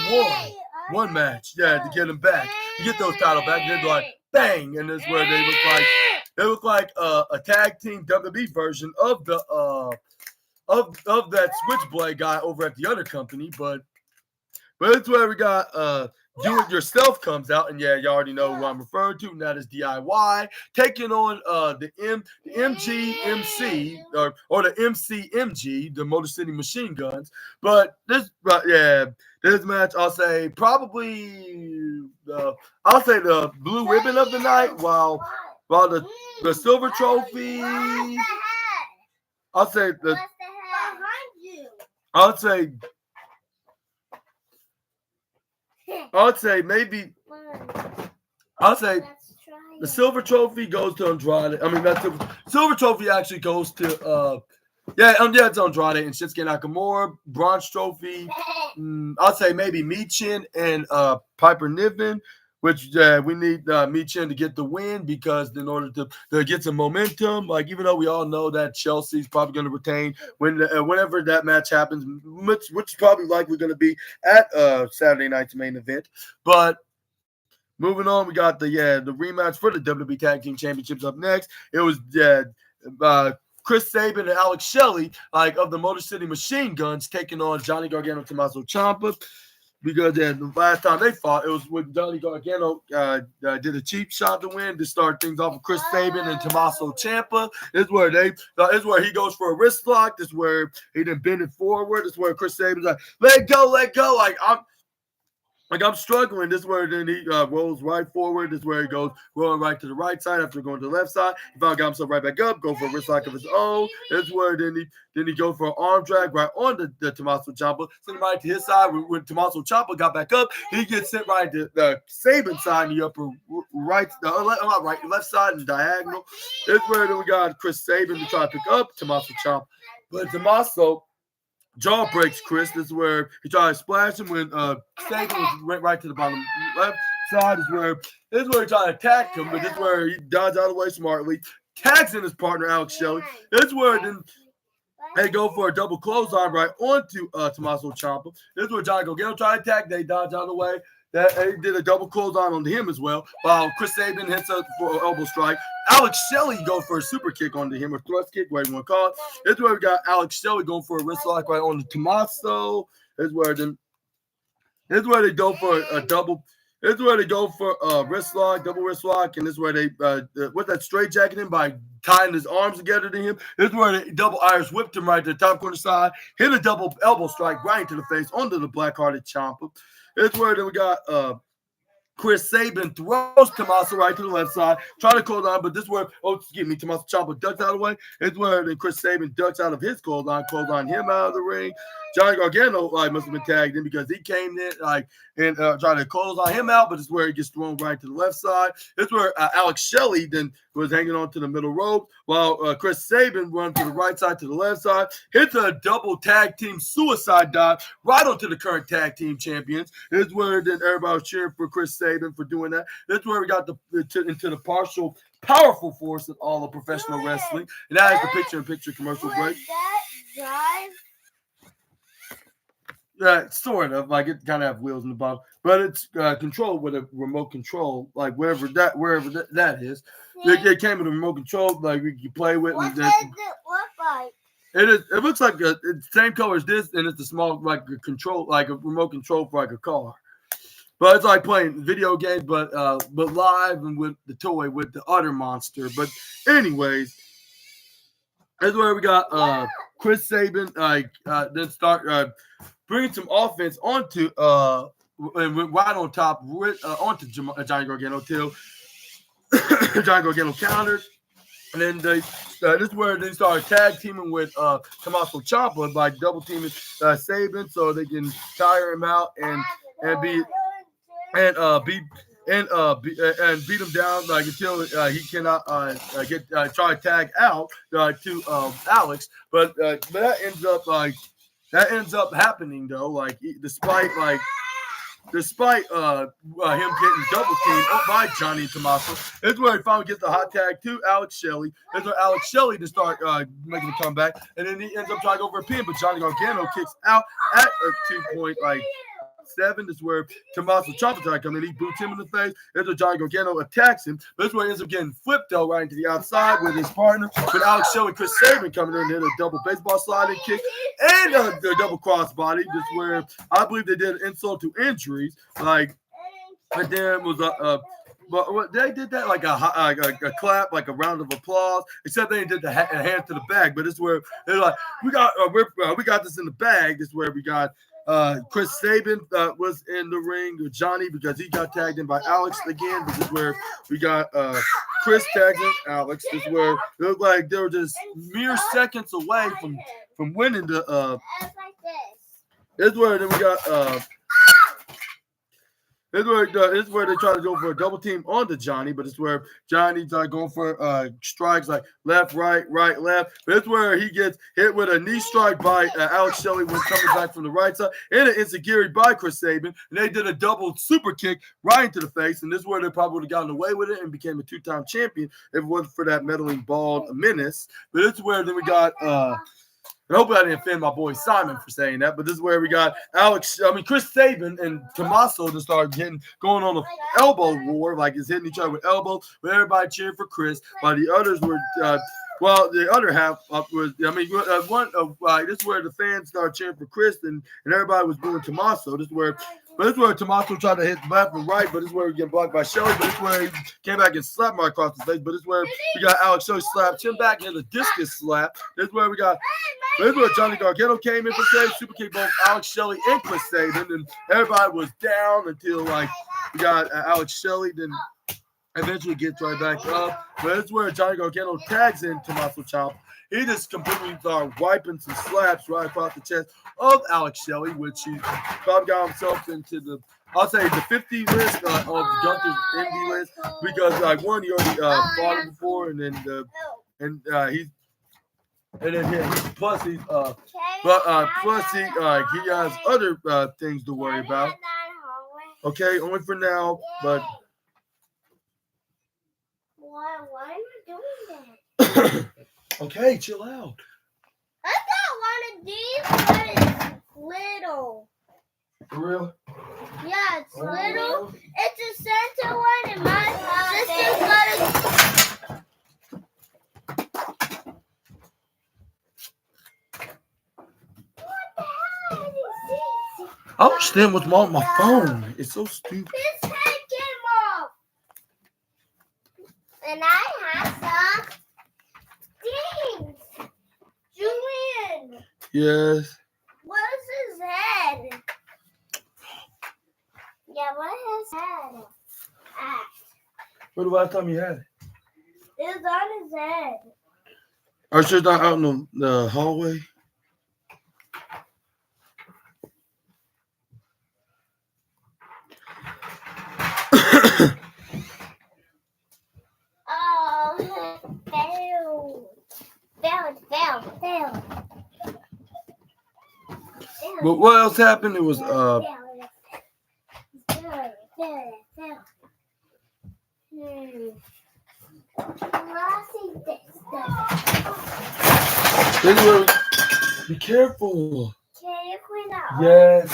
one match, to get them back, to get those title back. And they're like, bang, and this is where they look like a tag team WWE version of the of that Switchblade guy over at the other company, but it's where we got Do It Yourself comes out, and you already know who I'm referring to, and that is DIY taking on the MGMC or the MCMG, the Motor City Machine Guns. But this match, I'll say probably I'll say the blue ribbon of the night, while the silver trophy, I'll say the. I'd say maybe. I'll say the silver trophy goes to Andrade. I mean, that silver trophy actually goes to it's Andrade and Shinsuke Nakamura. Bronze trophy, I'll say maybe Michin and Piper Niven. Which we need Michin to get the win because in order to get some momentum, like even though we all know that Chelsea's probably going to retain whenever that match happens, which is probably likely going to be at Saturday night's main event. But moving on, we got the rematch for the WWE Tag Team Championships up next. It was Chris Sabin and Alex Shelley, like of the Motor City Machine Guns, taking on Johnny Gargano and Tommaso Ciampa. Because the last time they fought, it was when Johnny Gargano did a cheap shot to win to start things off with Chris Sabin and Tommaso Ciampa. This is where he goes for a wrist lock. This is where he then bend it forward. This is where Chris Sabin's like, let go. I'm struggling. This is where then he rolls right forward. This is where he goes rolling right to the right side after going to the left side. He finally got himself right back up, go for a wrist lock of his own. This is where then he go for an arm drag right on the Tommaso Ciampa. Send him right to his side. When Tommaso Ciampa got back up, he gets sent right to the Sabin side in the upper right, left side and diagonal. This is where then we got Chris Sabin to try to pick up Tommaso Ciampa. But Tommaso jaw breaks Chris. This is where he tried to splash him when Sabin went right to the bottom left side. This is where he tried to attack him, but this is where he dodged out of the way smartly. Tags in his partner, Alex Shelley. This is where then they go for a double clothesline right onto Tommaso Ciampa. This is where Johnny Gargano tried to attack. They dodged out of the way. He did a double clothesline onto him as well, while Chris Sabin hits up for an elbow strike. Alex Shelley goes for a super kick onto him, or thrust kick, whatever you want to call it. This is where we got Alex Shelley going for a wrist lock right onto Tommaso. This is where they go for a double. This is where they go for a wrist lock, double wrist lock, and this is where they with that straight jacket him by tying his arms together to him. This is where they double Irish whipped him right to the top corner side, hit a double elbow strike right into the face onto the black-hearted Ciampa. This is where then we got Chris Sabin throws Tommaso right to the left side, trying to clothesline, but this is where, Tommaso Ciampa ducks out of the way. It's where then Chris Sabin ducks out of his clothesline him out of the ring. Johnny Gargano must have been tagged in because he came in and tried to clothesline him out, but it's where he gets thrown right to the left side. It's where Alex Shelley then was hanging on to the middle rope, while Chris Sabin runs to the right side to the left side, hits a double tag team suicide dive right onto the current tag team champions. It's where then everybody was cheering for Chris Sabin for doing that. That's where we got into the partial powerful force of all of professional wrestling, and that is the picture-in-picture commercial break. Sort of like it kind of have wheels in the bottom, but it's controlled with a remote control, like wherever that is. It came with a remote control, like you play with. What does it look like? It looks like it's the same color as this, and it's a small like a control, like a remote control for like a car. But it's like playing video games, but live and with the toy with the other monster. But anyways, that's where we got Chris Sabin then start bringing some offense onto and went right on top onto Johnny Gargano till Johnny Gargano countered. And then this is where they started tag teaming with Tommaso Ciampa by double teaming Sabin so they can tire him out and beat him down like until he cannot try to tag out to Alex. But that ends up happening though. Like despite him getting double teamed by Johnny and Tommaso, this is where he finally gets the hot tag to Alex Shelley. This is where Alex Shelley to start making a comeback, and then he ends up trying to go for a pin, but Johnny Gargano kicks out at a 2.7. This is where Tommaso Ciampa tried to come in. He boots him in the face. This is where Johnny Gargano attacks him. This is where he ends up getting flipped though right into the outside with his partner. But Alex Shelley and Chris Sabin coming in and hit a double baseball sliding kick and a double crossbody. This is where I believe they did insult to injuries. Like, but there was but they did that like a clap, like a round of applause. Except they did the hand to the bag. But this is where they're like, we got this in the bag. This is where we got. Chris Sabin was in the ring with Johnny because he got tagged in by Alex again. This is where we got Chris tagging Alex. This is where it looked like they were just mere seconds away from winning the. This is where then we got. This is where they try to go for a double team onto Johnny, but it's where Johnny's going for strikes like left, right, left. But it's where he gets hit with a knee strike by Alex Shelley when coming back from the right side, and an enziguri by Chris Sabin. And they did a double super kick right into the face, and this is where they probably would have gotten away with it and became a two-time champion if it wasn't for that meddling bald menace. But it's where then we got. And hopefully I didn't offend my boy Simon for saying that, but this is where we got Chris Sabin and Tommaso to start going on an elbow war, like it's hitting each other with elbows, with everybody cheering for Chris, while the others were, the other half was, this is where the fans started cheering for Chris and everybody was booing Tommaso. This is where Tommaso tried to hit left and right, but this is where he get blocked by Shelley. But this is where he came back and slapped him across the face. But this is where we got Alex Shelley slapped him back and a discus slap. This is where Johnny Gargano came in for save, super kick both Alex Shelley and Chris Sabin, and everybody was down until we got Alex Shelley, then eventually gets right back up. But this is where Johnny Gargano tags in Tommaso Ciampa. He just completely started wiping some slaps right across the chest of Alex Shelley, which he probably got himself into the 50 list of Gunther's indie list because he already fought him before, and then plus he has other things to worry about. Okay, only for now, but. Why am I doing that? Okay, chill out. I got one of these, but it's little. For real? Yeah, it's little. It's a center one, and my sister's got a. What the hell is this? I don't understand what's wrong with my phone. It's so stupid. His head came off. And I have some things. Julian. Yes. What is his head? Yeah, what is his head? When the last time you had it? It was on his head. Are you sure it's not out in the hallway? Failed. But what else happened? It was Failed. Be careful. Can you clean up? Yes.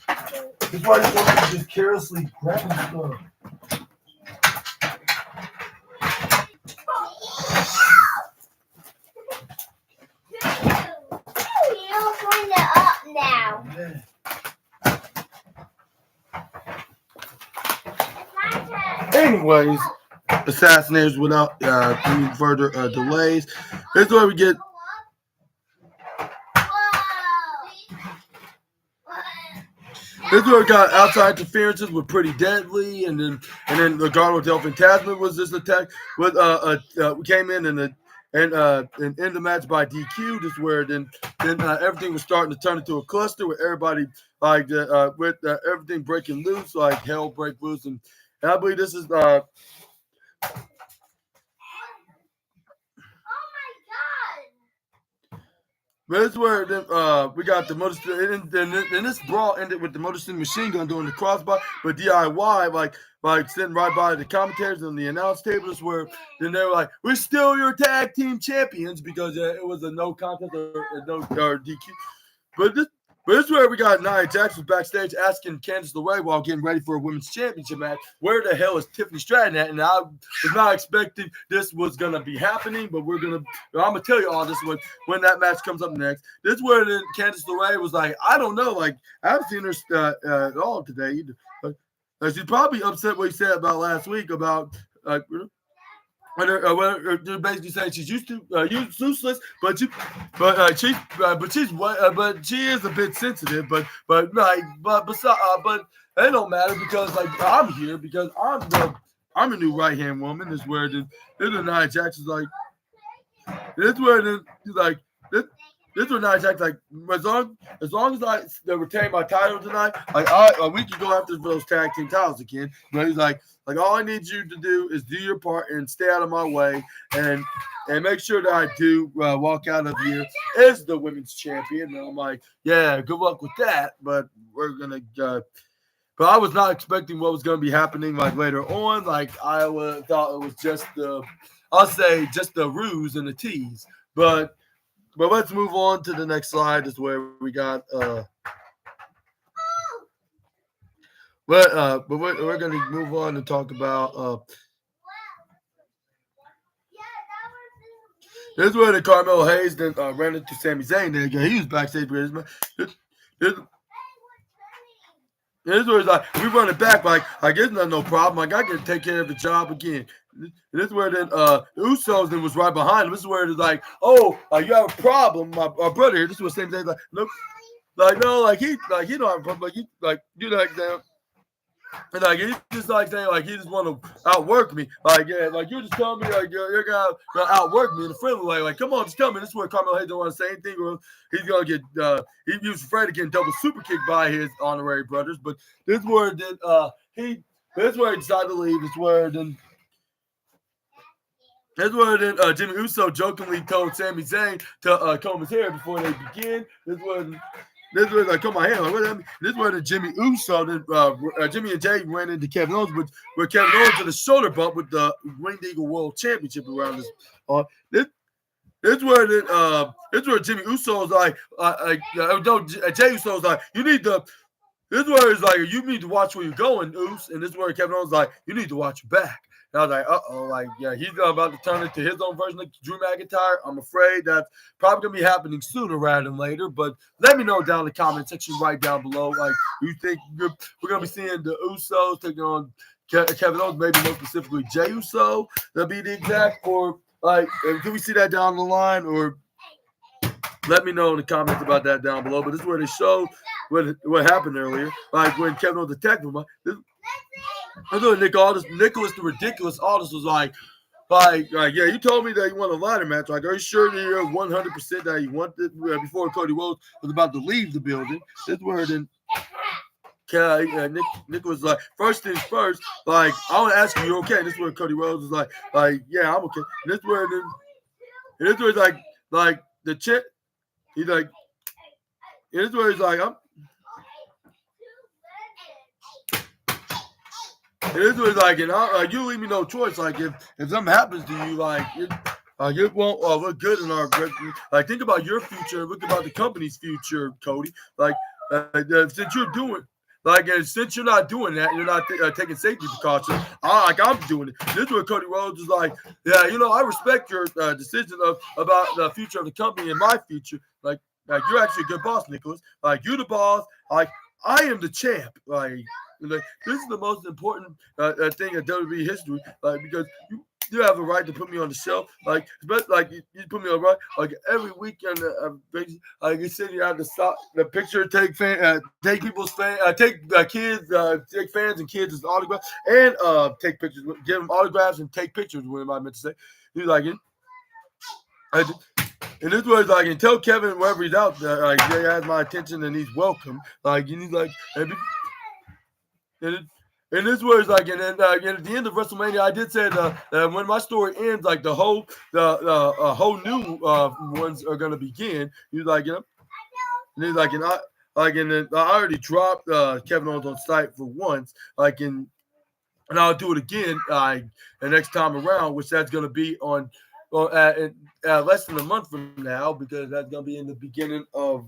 That's why you want to just carelessly grabbing stuff. You clean it up now. Yeah. Anyways, assassinators without any further delays. This is where we get. This is where we got outside interferences were pretty deadly, and then the Garden Delphin Tasman was this attack with we came in and end the match by DQ. This is where then everything was starting to turn into a cluster with everybody like with everything breaking loose, like hell break loose, and I believe this is But it's where we got the motor, and this brawl ended with the Motor City Machine Gun doing the crossbar, but DIY like sitting right by the commentators on the announce table. Is where then they were like, "We're still your tag team champions," because it was a no contest or DQ. But this is where we got Nia Jackson backstage asking Candice LeRae while getting ready for a women's championship match, where the hell is Tiffany Stratton at? And I was not expecting this was going to be happening, but I'm going to tell you all this when that match comes up next. This is where then Candice LeRae was like, I don't know, like, I haven't seen her at all today either. She's probably upset what he said about last week about they're basically saying she's useless, but she is a bit sensitive, but it don't matter because like I'm here because I'm a new right hand woman. Is where the Nia Jackson's like this where the like this is where Nia Jackson's like as long as I retain my title tonight, like we can go after those tag team titles again. But he's like all I need you to do is do your part and stay out of my way and make sure that I do walk out of here as the women's champion. And I'm like, yeah, good luck with that. But we're gonna. But I was not expecting what was going to be happening like later on. Like I thought it was just just the ruse and the tease. But let's move on to the next slide. Is where we got. But we're going to move on and talk about this is where the Carmelo Hayes then ran into Sami Zayn. There he was backstage with his this is where it's like we run it back. Like I guess no problem. Like I can take care of the job again. This is where then the Usos then was right behind him. This is where it's like, oh, you have a problem, my brother here. This is what Sami Zayn's like, nope. Like no, like he don't have a problem. Like you like that. And like he's just like saying like he just want to outwork me. Like yeah, like you just telling me like you're gonna outwork me in a friendly way. Like come on, just tell me. This is where Carmelo Hayes don't want to say anything, or he's gonna get he was afraid of getting double super kicked by his honorary brothers. But this is where then he decided to leave. This is where then Jimmy Uso jokingly told Sami Zayn to comb his hair before they begin. This was like, come on, here. Like, what that mean? This is where the Jimmy Uso, Jimmy and Jay ran into Kevin Owens, but where Kevin Owens did a shoulder bump with the Winged Eagle World Championship around this. This is where Jimmy Uso is like, Jay Uso is like, you need to. This is where it's like, you need to watch where you're going, Us. And this is where Kevin Owens is like, you need to watch your back. And I was like, like, yeah, he's about to turn into his own version of Drew McIntyre. I'm afraid that's probably going to be happening sooner rather than later. But let me know down in the comment section right down below. Like, you think we're going to be seeing the Usos taking on Kevin Owens, maybe more specifically Jey Uso? That'll be the exact, or like, can we see that down the line? Or let me know in the comments about that down below. But this is where they showed what happened earlier. Like, when Kevin Owens attacked him. I know Nicholas the Ridiculous Aldis was like, yeah, you told me that you want a ladder match. Like, are you sure that you're 100% that you want it before Cody Rhodes was about to leave the building? This is where then Nick was like, first things first, like, I want to ask you okay? And this is where Cody Rhodes was like, yeah, I'm okay. And this is where then, and this is where it's like the chick, he's like, and this is where he's like, it is like, and you leave me no choice. Like, if something happens to you, like It won't look good in our like. Think about your future. Look about the company's future, Cody. Like, since you're doing. Like, and since you're not doing that, you're not taking safety precautions. I'm doing it. This is where Cody Rhodes is like, yeah, I respect your decision about the future of the company and my future. Like you're actually a good boss, Nicholas. Like, you're the boss. Like, I am the champ. Like this is the most important thing in WWE history. Like, because you have a right to put me on the shelf. Like, like you put me on right. Like every weekend, like you sit here at the picture, take take people's take kids, take fans and kids as autographs, and take pictures, give them autographs and take pictures. What am I meant to say? He's like, and this was like, and tell Kevin wherever he's out there, like, he has my attention and he's welcome. Like, and he's like, and this was like, and then at the end of WrestleMania, I did say that when my story ends, like the whole new ones are gonna begin. He's like, and he's like, and then I already dropped Kevin Owens on site for once, like, and I'll do it again, the next time around, which that's gonna be on less than a month from now, because that's gonna be in the beginning of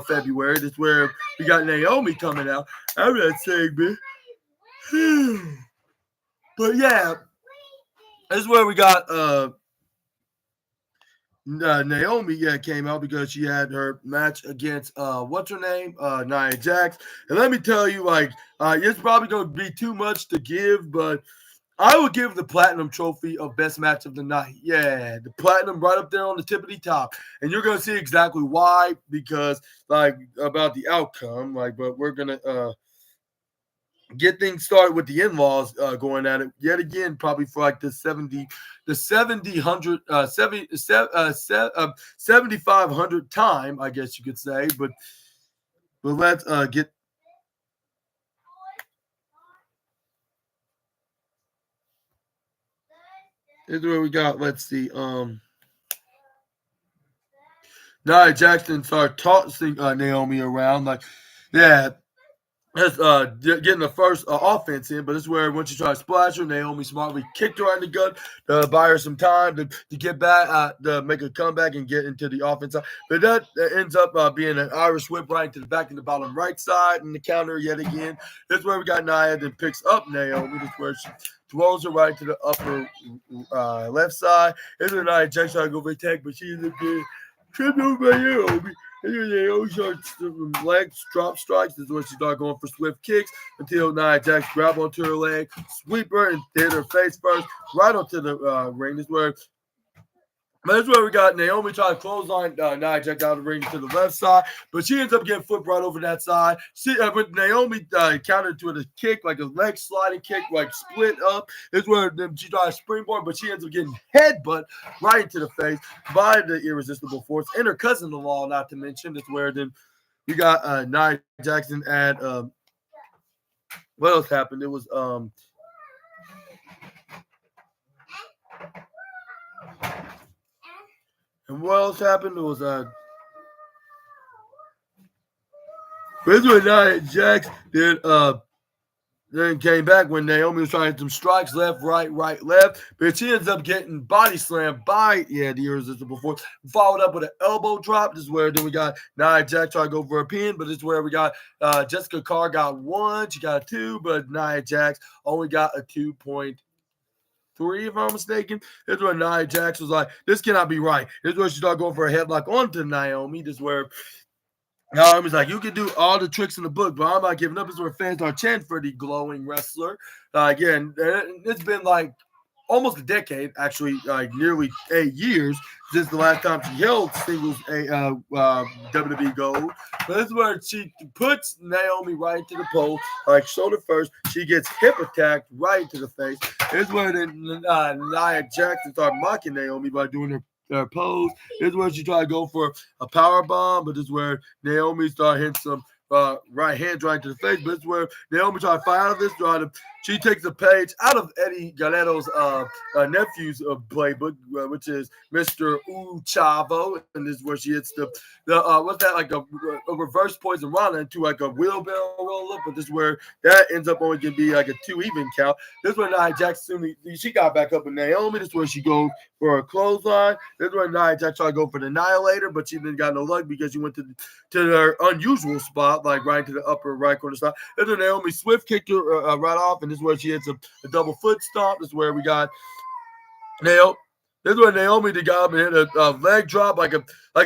February. That's where we got Naomi coming out. I'm not saying, man. But yeah, this is where we got Naomi came out because she had her match against what's her name? Nia Jax. And let me tell you, like, it's probably gonna be too much to give, but I would give the Platinum Trophy of Best Match of the Night. Yeah, the Platinum right up there on the tippity top. And you're going to see exactly why, because, like, about the outcome. Like, but we're going to get things started with the in-laws going at it yet again, probably for like the 7,500 time, I guess you could say. But let's get. Here's where we got, let's see, Nia Jackson started tossing Naomi around, like, yeah, that's getting the first offense in, but this is where once you try to splash her, Naomi smartly kicked her right in the gut to buy her some time to get back, to make a comeback and get into the offense. But that ends up being an Irish whip right into the back and the bottom right side, and the counter yet again. This is where we got Nia, then picks up Naomi. This is where she throws her right to the upper left side. This is where Nia Jax trying to go for a tag, but she's a good tripped over by Naomi. And then Naomi starts legs, drop strikes. This is where she started going for swift kicks until Nia Jax grab onto her leg, sweep her, and hit her face first, right onto the ring. This is where we got Naomi trying to clothesline Nia Jax out of the ring to the left side, but she ends up getting flipped right over that side. But Naomi countered to a kick, like a leg sliding kick, like split up. This is where she tried to springboard, but she ends up getting headbutt right into the face by the Irresistible Force and her cousin-in-law, not to mention. That's where then we got Nia Jackson at what else happened? It was and what else happened? It was this was Nia Jax then came back when Naomi was trying to hit some strikes, left, right, left. But she ends up getting body slammed by the Irresistible Force. Followed up with an elbow drop. This is where then we got Nia Jax trying to go for a pin, but this is where we got Jessica Carr got 1, she got a 2, but Nia Jax only got a 2.3, if I'm mistaken. This is where Nia Jax was like, this cannot be right. This is where she started going for a headlock onto Naomi. This is where Naomi's like, you can do all the tricks in the book, but I'm not giving up. This is where fans are chanting for the glowing wrestler. Again, it's been like almost a decade, actually, like nearly 8 years since the last time she held singles WWE gold. But this is where she puts Naomi right into the pole, like shoulder first. She gets hip attacked right into the face. This is where Nia Jackson started mocking Naomi by doing her pose. This is where she tried to go for a power bomb, but this is where Naomi started hitting some right hand right to the face. But this is where Naomi tried to fight out of this, tried to she takes a page out of Eddie Guerrero's nephew's playbook, which is Mr. Chavo, and this is where she hits the what's that, like a reverse poison rana into like a wheelbarrow roll up, but this is where that ends up only gonna be like a 2 even count. This is where Nia Jax she got back up with Naomi. This is where she goes for a clothesline. This is where Nia Jax tried to go for the Annihilator, but she didn't got no luck because she went to her unusual spot, like right to the upper right corner side. This is where Naomi Swift kicked her right off, and this is where she hits a double foot stomp. This is where we got Naomi. This is where Naomi got up and hit a leg drop, like a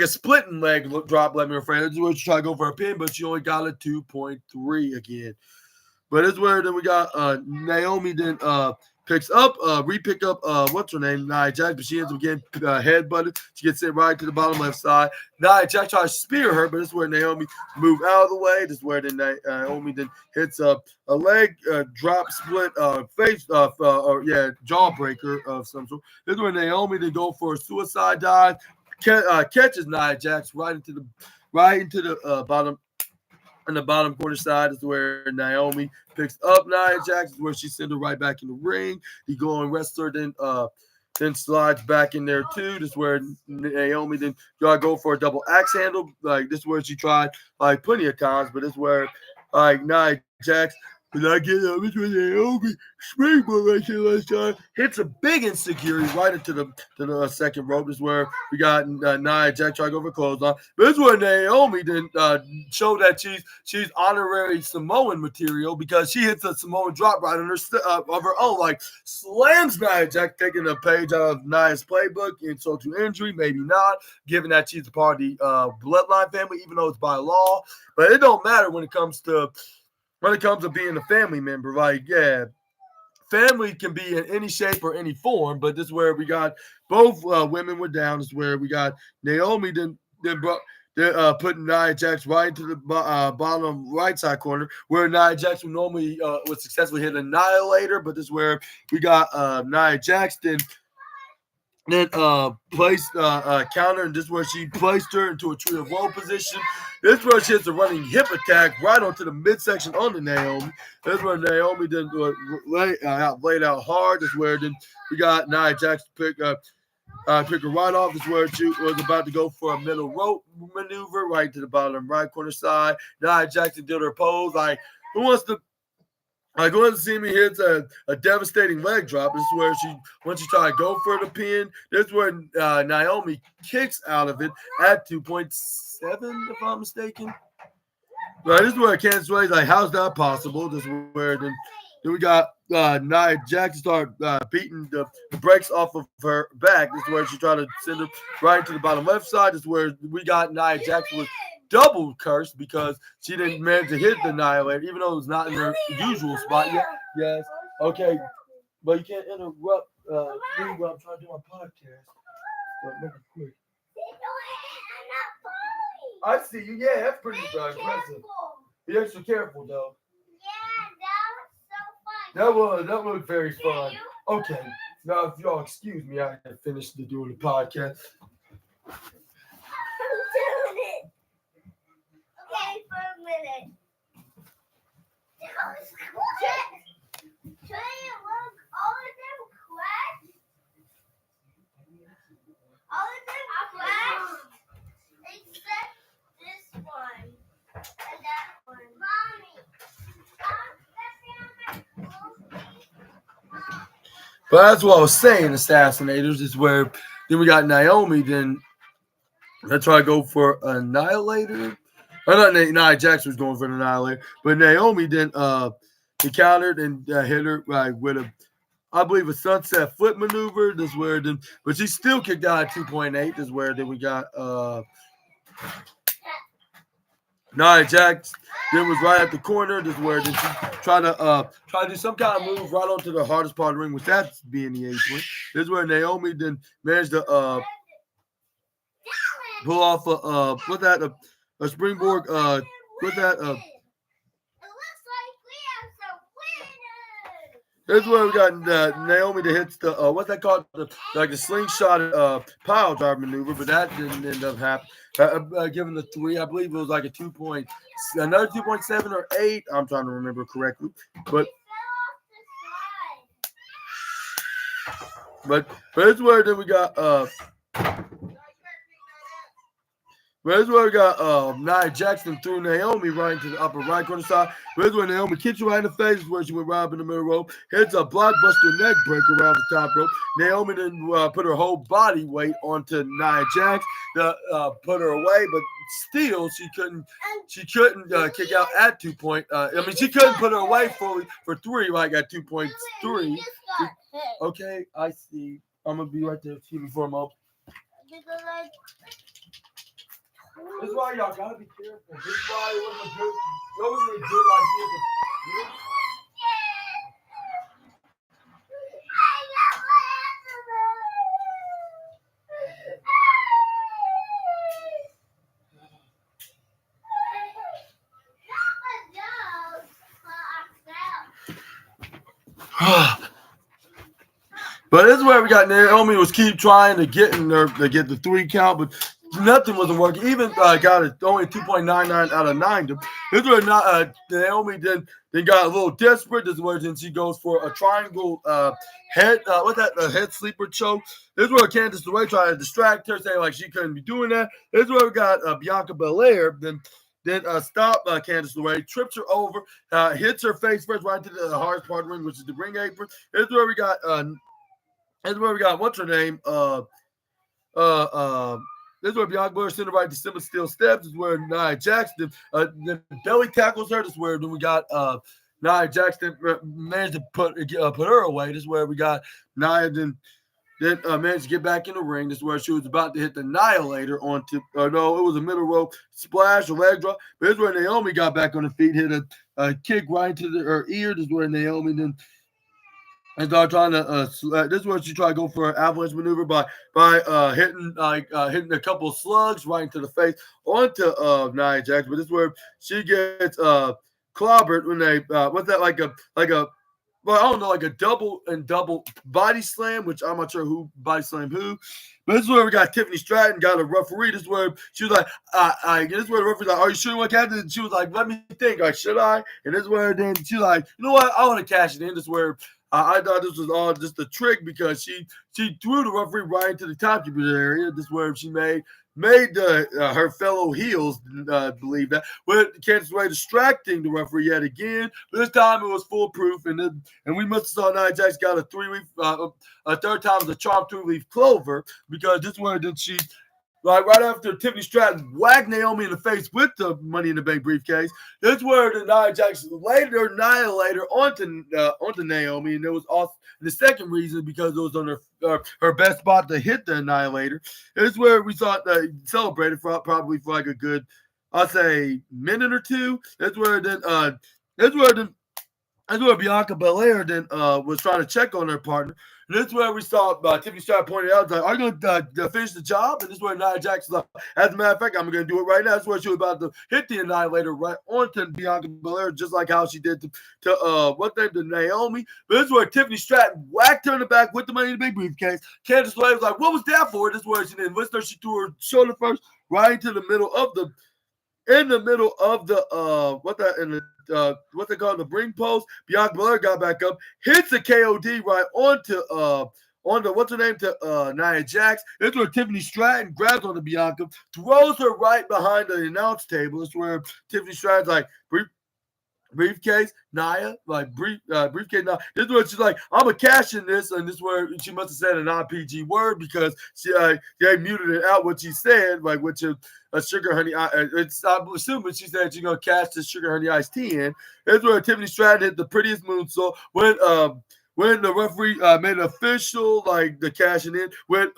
splitting leg drop, let me refrain. This is where she tried to go for a pin, but she only got a 2.3 again. But this is where then we got Naomi then picks up, re-pick up, what's her name, Nia Jax, but she ends up getting headbutted. She gets it right to the bottom left side. Nia Jax tries to spear her, but this is where Naomi moved out of the way. This is where then Naomi then hits a leg drop split, face, jawbreaker of some sort. This is where Naomi then go for a suicide dive, catches Nia Jax right into the bottom. On the bottom corner side is where Naomi picks up Nia Jax, where she sends her right back in the ring. The going wrestler then slides back in there too. This is where Naomi then go for a double axe handle. Like this is where she tried like plenty of times, but this is where like Nia Jax. But I get up with Naomi springboard right here last time. Hits a big insecurity right into the second rope. This is where we got Nia Jax trying to go for clothesline. But this is where Naomi then show that she's honorary Samoan material because she hits a Samoan drop right on her of her own, like slams Nia Jax, taking a page out of Nia's playbook, insult to injury, maybe not, given that she's a part of the bloodline family, even though it's by law. But it don't matter when it comes to being a family member. Like, yeah, family can be in any shape or any form, but this is where we got both women were down. This is where we got Naomi then putting Nia Jax right into the bottom right side corner, where Nia Jax would normally would successfully hit an Annihilator, but this is where we got Nia Jax then placed a counter, and this is where she placed her into a tree of woe position. This is where she hits a running hip attack right onto the midsection on the Naomi. This is where Naomi then laid out hard. This is where then we got Nia Jax pick her right off. This is where she was about to go for a middle rope maneuver right to the bottom right corner side. Nia Jax did her pose. Like, who wants to see me hits a devastating leg drop. This is where once she tried to go for the pin, this is where Naomi kicks out of it at 2.7, if I'm mistaken. Right, this is where Candice Sway's like, how's that possible? This is where then we got Nia Jax start beating the brakes off of her back. This is where she tried to send her right to the bottom left side. This is where we got Nia Jax with double cursed because she didn't manage to hit the Annihilator, even though it was not in her usual spot. Yeah, yes, okay, but you can't interrupt me while I'm trying to do my podcast. But make it quick. I see you. Yeah, that's pretty impressive. Be extra careful, though. Yeah, that was so fun. That was very fun. Okay, now if y'all excuse me, I have finished doing the podcast. Okay, for a minute. Should you look all of them cracked? All of them cracked? Except this one and that one. Mommy, But that's what I was saying, Assassinators, is where then we got Naomi, then let's try to go for Annihilator. I thought Nia Jax was going for an Annihilator, but Naomi then he countered and hit her with I believe a sunset flip maneuver. This is where then, but she still kicked out at 2.8. This is where then we got Nia Jax then was right at the corner. This is where then she tried to do some kind of move right onto the hardest part of the ring, with that being the apron. This is where Naomi then managed to pull off a springboard, with that, it looks like we have some winners. this is where we got Naomi that hits the, what's that called? The slingshot pile driver maneuver, but that didn't end up happening. Given the 3, I believe it was like another 2.7 or 8. I'm trying to remember correctly. But But this is where then we got Where's where we got Nia Jackson threw Naomi right into the upper right corner side. Where's where Naomi kicks you right in the face, where she went right up in the middle rope. Hits a blockbuster neck breaker around the top rope. Naomi then put her whole body weight onto Nia Jax to put her away, but still she couldn't kick out at 2 point. She couldn't put her away fully for 3, like at 2.3. Okay, I see. I'm gonna be right there. Excuse me for a moment. This is why y'all gotta be careful. This is why it wasn't a good idea. But this is where we got Naomi was keep trying to get in there to get the 3 count, but nothing wasn't working. Even got it only 2.99 out of 9. This is where Naomi then got a little desperate. This is where then she goes for a triangle head head sleeper choke. This is where Candice LeRae tried to distract her, saying like she couldn't be doing that. This is where we got Bianca Belair then stop Candice LeRae, trips her over, hits her face first right to the hardest part of the ring, which is the ring apron. This is where we got what's her name? This is where Bianca Belair sent her right to Simba Steel Steps. This is where Nia Jackson the belly tackles her. This is where then we got Nia Jackson managed to put her away. This is where we got Nia then managed to get back in the ring. This is where she was about to hit the Annihilator onto no, it was a middle rope splash, a leg drop. But this is where Naomi got back on her feet, hit a kick right into her ear. This is where Naomi then and started trying to this is where she tried to go for an avalanche maneuver by hitting a couple of slugs right into the face onto Nia Jax. But this is where she gets clobbered when they what's that like a well, I don't know, like a double body slam, which I'm not sure who body slammed who. But this is where we got Tiffany Stratton got a referee. This is where she was like, this is where the referee's like, are you sure you want to cash it? And she was like, let me think. Like, should I? And this is where then she's like, you know what? I want to cash it in. This is where I thought this was all just a trick because she threw the referee right into the top area. This is where she made her fellow heels believe that. With Candice LeRae distracting the referee yet again. But this time it was foolproof, and we must have saw Nia Jax got a 3-leaf, a third time as a charm 3-leaf clover because this one then she. Like right after Tiffany Stratton whacked Naomi in the face with the Money in the Bank briefcase, that's where the Nia Jax laid her Annihilator onto Naomi, and it was also the second reason because it was on her best spot to hit the Annihilator. It's where we saw it celebrated for probably for like a good, I'll say, minute or two. That's where Bianca Belair then was trying to check on her partner. And this is where we saw Tiffany Stratton pointed out, like, are you going to finish the job? And this is where Nia Jax was like, as a matter of fact, I'm going to do it right now. That's where she was about to hit the Annihilator right onto Bianca Belair, just like how she did to Naomi. But this is where Tiffany Stratton whacked her in the back with the Money in the Big briefcase. Candice LeRae was like, what was that for? This is where she didn't listen her. She threw her shoulder first right into the middle of the what they call the ring post. Bianca Belair got back up, hits a KOD right onto what's her name to Nia Jax. This is where Tiffany Stratton grabs onto Bianca, throws her right behind the announce table. This is where Tiffany Stratton's like, briefcase, Nia, like briefcase, Nia. This is where she's like, I'm gonna cash in this, and this is where she must have said a non-PG word because they muted it out what she said, like which is a sugar honey. I'm assuming she said she's gonna cash this sugar honey iced tea in. This is where Tiffany Stratton hit the prettiest moonsault when the referee made it official, like the cashing in when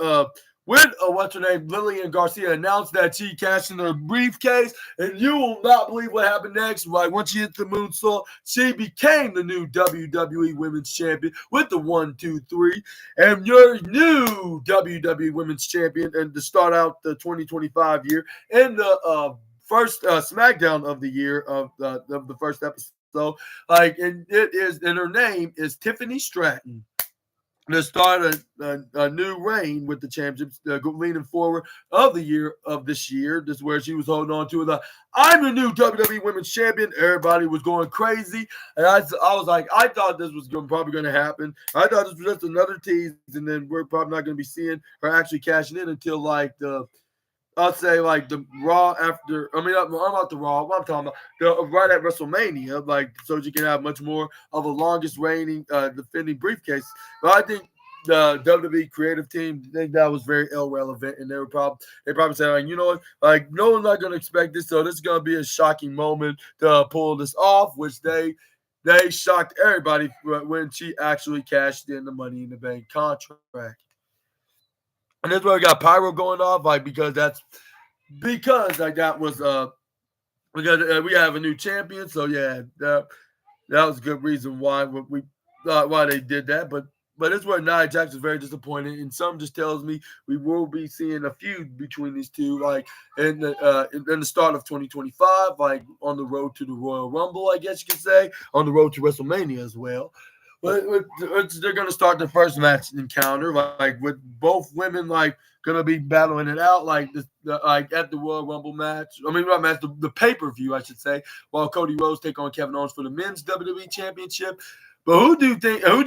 what's her name, Lillian Garcia announced that she cashed in her briefcase, and you will not believe what happened next. Like once she hit the moonsault, she became the new WWE Women's Champion with the 1, 2, 3, and your new WWE Women's Champion, and to start out the 2025 year in the first SmackDown of the year of the first episode. Like, and her name is Tiffany Stratton. to start a new reign with the championships, leaning forward of the year of this year. This is where she was holding on to the "I'm the new WWE Women's Champion." Everybody was going crazy, and I was like, I thought this was probably going to happen. I thought this was just another tease, and then we're probably not going to be seeing her actually cashing in until like the I'll say like the Raw after. I mean, I'm not the Raw. What I'm talking about, right at WrestleMania, like so you can have much more of a longest reigning defending briefcase. But I think the WWE creative team think that was very irrelevant, and they probably said like, you know what, like no one's not gonna expect this, so this is gonna be a shocking moment to pull this off, which they shocked everybody when she actually cashed in the Money in the Bank contract. And that's where we got pyro going off, like because like that was because we have a new champion, so yeah, that was a good reason why they did that. But it's where Nia Jax is very disappointed, and some just tells me we will be seeing a feud between these two, like in the start of 2025, like on the road to the Royal Rumble, I guess you could say, on the road to WrestleMania as well. But they're gonna start the first match encounter, like with both women, like gonna be battling it out, like like at the Royal Rumble match. I mean, not match, the pay per view, I should say. While Cody Rhodes take on Kevin Owens for the men's WWE Championship. But who do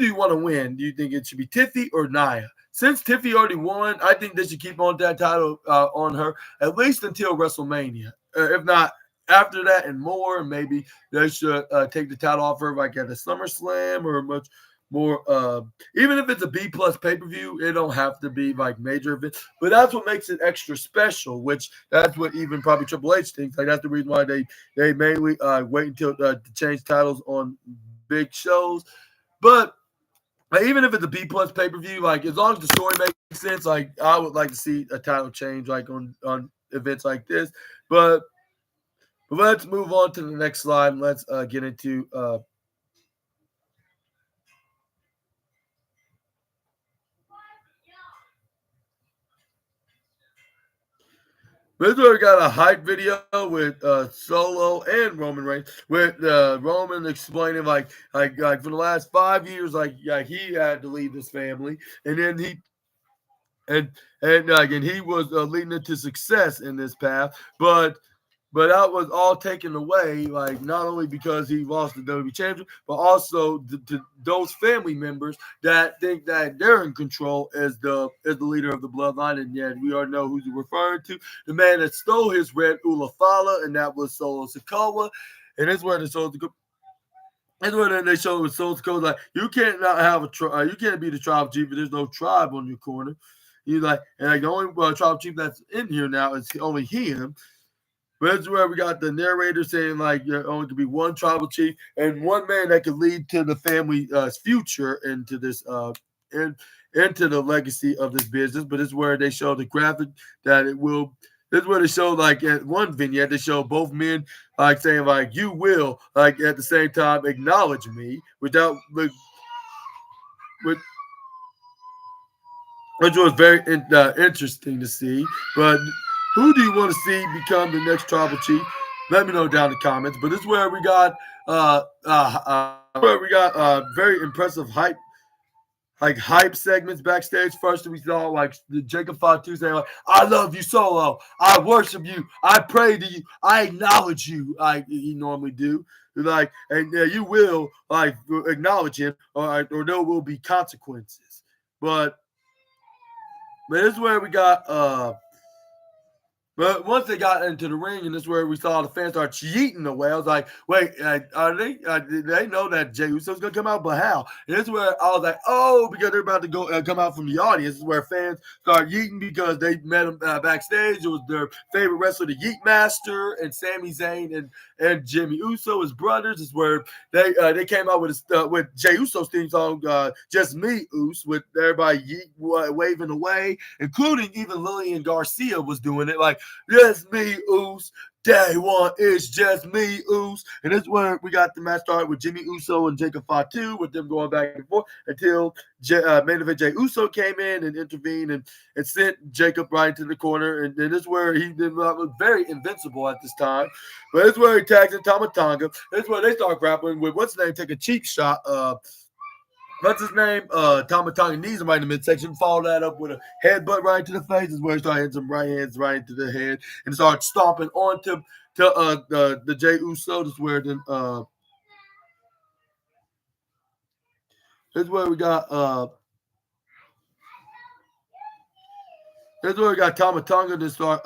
you want to win? Do you think it should be Tiffy or Nia? Since Tiffy already won, I think they should keep on that title on her at least until WrestleMania. If not after that and more, maybe they should take the title off her like at a SummerSlam or much more. Even if it's a B plus pay per view, it don't have to be like major event. But that's what makes it extra special. Which that's what even probably Triple H thinks. Like that's the reason why they mainly wait until to change titles on big shows. But even if it's a B plus pay per view, like as long as the story makes sense, like I would like to see a title change, like on events like this. But let's move on to the next slide and let's get into this one got a hype video with Solo and Roman Reigns, with Roman explaining like for the last 5 years, like he had to leave his family, and then and and he was leading into success in this path, but that was all taken away, like not only because he lost the WWE Championship, but also to those family members that think that they're in control as the leader of the bloodline. And yet we already know who you're referring to, the man that stole his red Ulafala, and that was Solo Sikoa. And it's where the Solo Sikoa. That's what they showed with Solo Sikoa. Like you can't not have a tribe. You can't be the tribe chief if there's no tribe on your corner. You like, and like the only tribe chief that's in here now is only him. But that's where we got the narrator saying like there only could be one tribal chief and one man that could lead to the family's future into this into the legacy of this business. But it's where they show the graphic that it will. This is where they show like at one vignette they show both men like saying like you will like at the same time acknowledge me without with which was very interesting to see. But who do you want to see become the next tribal chief? Let me know down in the comments. But this is where we got very impressive hype segments backstage. First, we saw like the Jacob Fatu saying like, "I love you, Solo. I worship you. I pray to you. I acknowledge you." Like he normally do. Like, and you will like acknowledge him, or there will be consequences. But this is where we got but once they got into the ring, and this is where we saw the fans start cheating away. I was like, wait, are they? Did they know that Jey Uso's going to come out? But how? And this is where I was like, oh, because they're about to go come out from the audience. This is where fans start yeeting because they met him backstage. It was their favorite wrestler, the Yeet Master, and Sami Zayn and Jimmy Uso, his brothers. This is where they came out with Jey Uso's theme song, "Just Me, Us," with everybody waving away, including even Lillian Garcia was doing it like. Just me, Oos. Day one, it's just me, Oos. And this is where we got the match started with Jimmy Uso and Jacob Fatu, with them going back and forth until main event Jey Uso came in and intervened and sent Jacob right into the corner. And then this is where he did look very invincible at this time. But this is where he tags in Tama Tonga. This is where they start grappling with what's his name, take a cheap shot. what's his name? Tama Tonga knees him right in the midsection. Follow that up with a headbutt right to the face. Is where he started hitting some right hands right into the head and started stomping onto the Jey Uso. This is where then this is where we got this is where we got Tama Tonga to start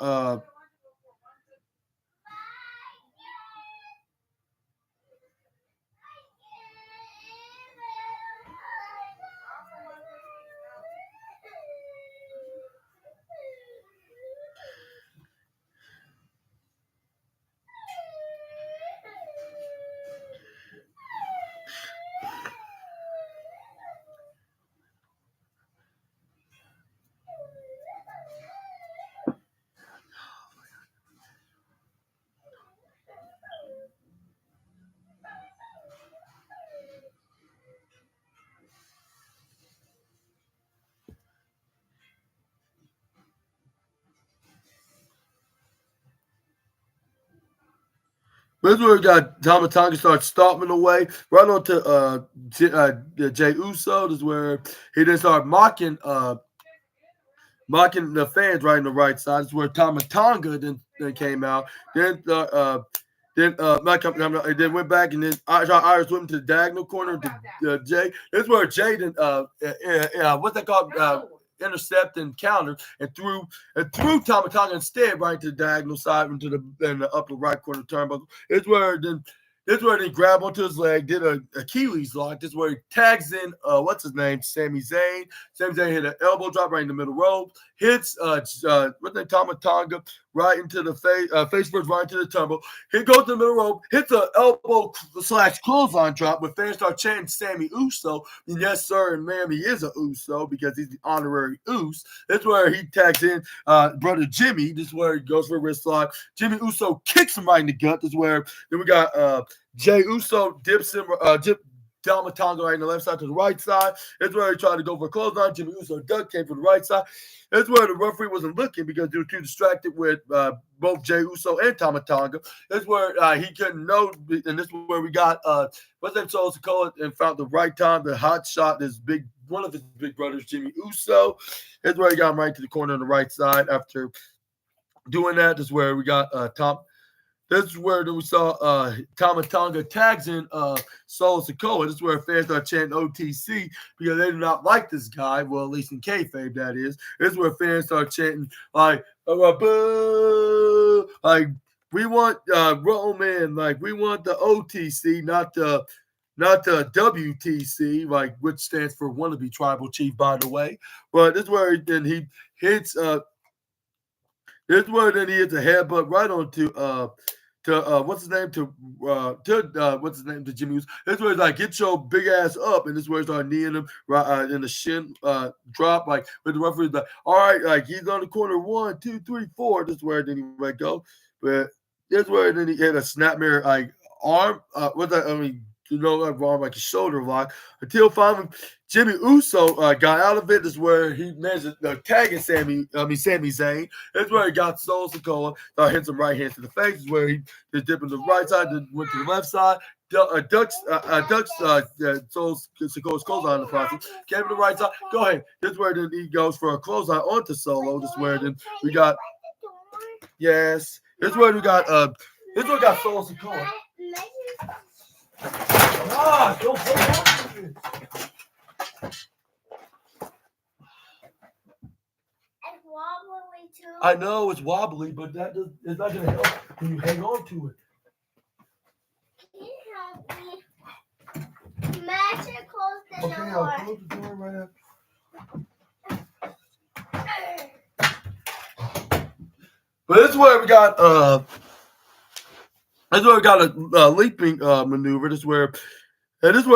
this is where we got Tama Tonga starts stomping away right onto Jey Uso. This is where he then started mocking the fans right on the right side. This is where Tama Tonga then came out. Then then went back and then Irish went to the diagonal corner to Jay. This is where Jay then what's that called? Intercept and counter and threw Tama Tonga instead right to the diagonal side into the upper right corner turnbuckle. This is where he grabbed onto his leg, did a Achilles lock. This is where he tags in what's his name, Sami Zayn. Sami Zayn hit an elbow drop right in the middle rope, hits Tama Tonga right into the face first right into the tumble. He goes to the middle rope, hits an elbow / clothesline drop. When fans start chanting Sammy Uso, and yes sir, and ma'am, he is a Uso because he's the honorary Us. That's where he tags in brother Jimmy. This is where he goes for a wrist lock. Jimmy Uso kicks him right in the gut. This is where then we got Jey Uso dips him, Tama Tonga right on the left side to the right side. That's where he tried to go for a clothesline. Jimmy Uso duck came from the right side. That's where the referee wasn't looking because they were too distracted with both Jey Uso and Tama Tonga. That's where he couldn't know. And this is where we got what's that Solo Sikoa and found the right time, the hot shot, one of his big brothers, Jimmy Uso. That's where he got him right to the corner on the right side. After doing that, this is where we got This is where we saw Tama Tonga tags in Solo Sikoa. This is where fans start chanting OTC because they do not like this guy. Well, at least in kayfabe, that is. This is where fans start chanting like, boo! Like, we want Roman, like we want the OTC, not the WTC, like which stands for wannabe tribal chief, by the way. But this is where he hits this is where then he hits a headbutt right onto what's his name to Jimmy Uso. This is where he's like, get your big ass up, and this is where he started kneeing him right in the shin drop, like with the referee's like, all right, like he's on the corner 1, 2, 3, 4. This is where then he let go, but this is where then he hit a snapmare like arm, arm like a shoulder lock until finally Jimmy Uso got out of it. This is where he managed to tag Sami Zayn. This is where he got Solo Sikoa, hit some right hands to the face. This is where he just dipped to the right side, then went to the left side, ducks Solo Sikoa's clothesline in the process, came to the right side. Go ahead. This is where then he goes for a clothesline onto Solo. This is where then we got yes. This is where we got Solo Sikoa. Ah, don't hold on to it. It's wobbly too. I know it's wobbly, but it's not going to help when you hang on to it. Can you help me? Magic, close the door. Okay, I'll close the door right after. But this is where we got a leaping maneuver. This is where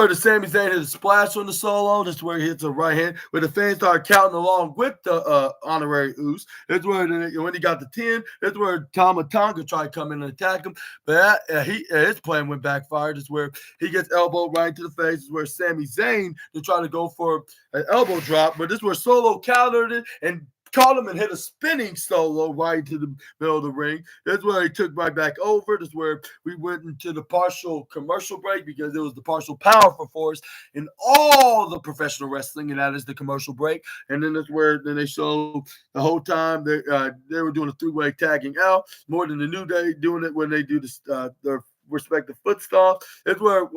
the Sami Zayn hit a splash on the Solo. This is where he hits a right hand, where the fans start counting along with the honorary Us. This is where when he got the 10, this is where Tama Tonga tried to come in and attack him, but his plan went backfired. This is where he gets elbowed right into the face. This is where Sami Zayn to try to go for an elbow drop, but this is where Solo countered it and caught him and hit a spinning solo right into the middle of the ring. That's where he took right back over. That's where we went into the partial commercial break because it was the partial powerful force in all the professional wrestling, and that is the commercial break. And then that's where then they showed the whole time they were doing a three-way tagging out more than the New Day doing it when they do this their respective foot stomp. That's where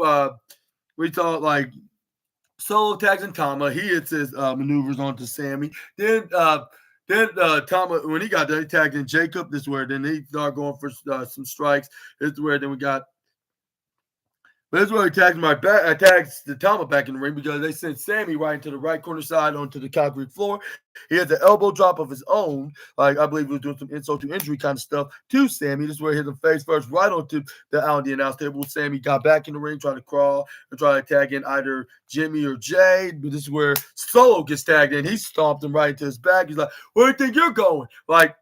we saw like Solo tags and Tama. He hits his maneuvers onto Sammy. Then Tama, when he got there, he tagged in Jacob. This is where then he started going for some strikes. This is where then we got. But this is where he tags my back. I tags the Tama back in the ring because they sent Sammy right into the right corner side onto the concrete floor. He had the elbow drop of his own, like I believe he was doing some insult to injury kind of stuff to Sammy. This is where he hit him face first right onto the out the announce table. Sammy got back in the ring, trying to crawl and try to tag in either Jimmy or Jay. But this is where Solo gets tagged in. He stomped him right into his back. He's like, "Where do you think you're going?" Like,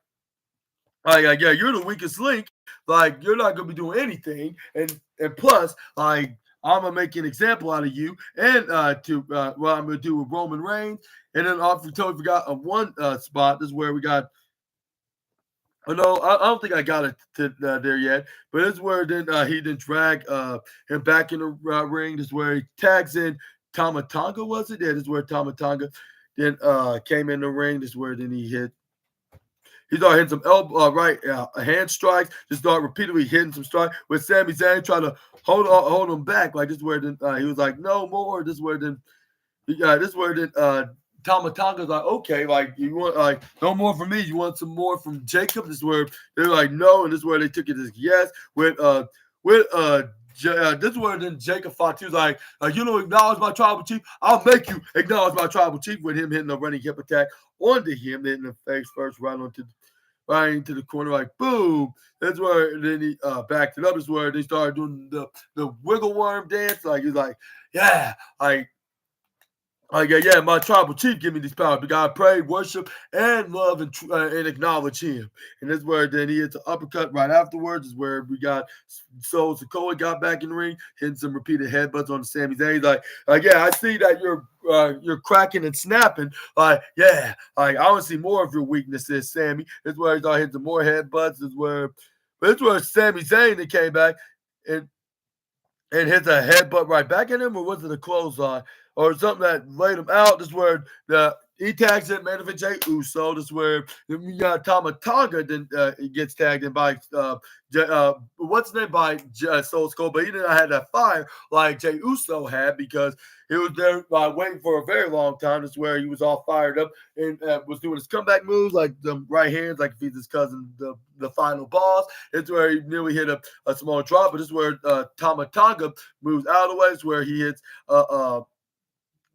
yeah, you're the weakest link. Like, you're not gonna be doing anything, and plus, like, I'm gonna make an example out of you, and what I'm gonna do with Roman Reigns, and then I totally forgot one spot. This is where we got. Oh no, I don't think I got it there yet, but this is where then he then drag him back in the ring. This is where he tags in Tama Tonga. Was it? Yeah, this is where Tama Tonga then came in the ring. This is where then he hit. He started hitting some elbow, hand strikes. Just started repeatedly hitting some strikes with Sami Zayn trying to hold him back. Like this is where then he was like, no more. This is where then Tama Tonga's like, okay, like you want like no more from me. You want some more from Jacob? This is where they're like, no, and this is where they took it as yes. This is where then Jacob fought. He was like, you don't acknowledge my tribal chief? I'll make you acknowledge my tribal chief with him hitting a running hip attack onto him, hitting the face first right into the corner, like boom. That's where then he backed it up. Is where they started doing the wiggle worm dance. Like he's like, yeah, yeah, my tribal chief give me these powers. We gotta pray, worship, and love and acknowledge him. And that's where then he hits an uppercut right afterwards. Is where we got Sikoa got back in the ring, hitting some repeated headbutts on the Sami Zayn. He's like, yeah, I see that you're cracking and snapping. Like, yeah, like I want to see more of your weaknesses, Sammy. That's where he started hitting some more headbutts. That's where Sami Zayn that came back and hits a headbutt right back at him, or was it a clothesline? Or something that laid him out. This is where he tags in man of it, Jey Uso. This is where you got Tama Tonga then he gets tagged in by what's his name by Soul Skull, but he did not have that fire like Jey Uso had because he was there waiting for a very long time. This is where he was all fired up and was doing his comeback moves like the right hands, like if he's his cousin, the final boss. It's where he nearly hit a small drop, but this is where Tama Tonga moves out of the way. It's where he hits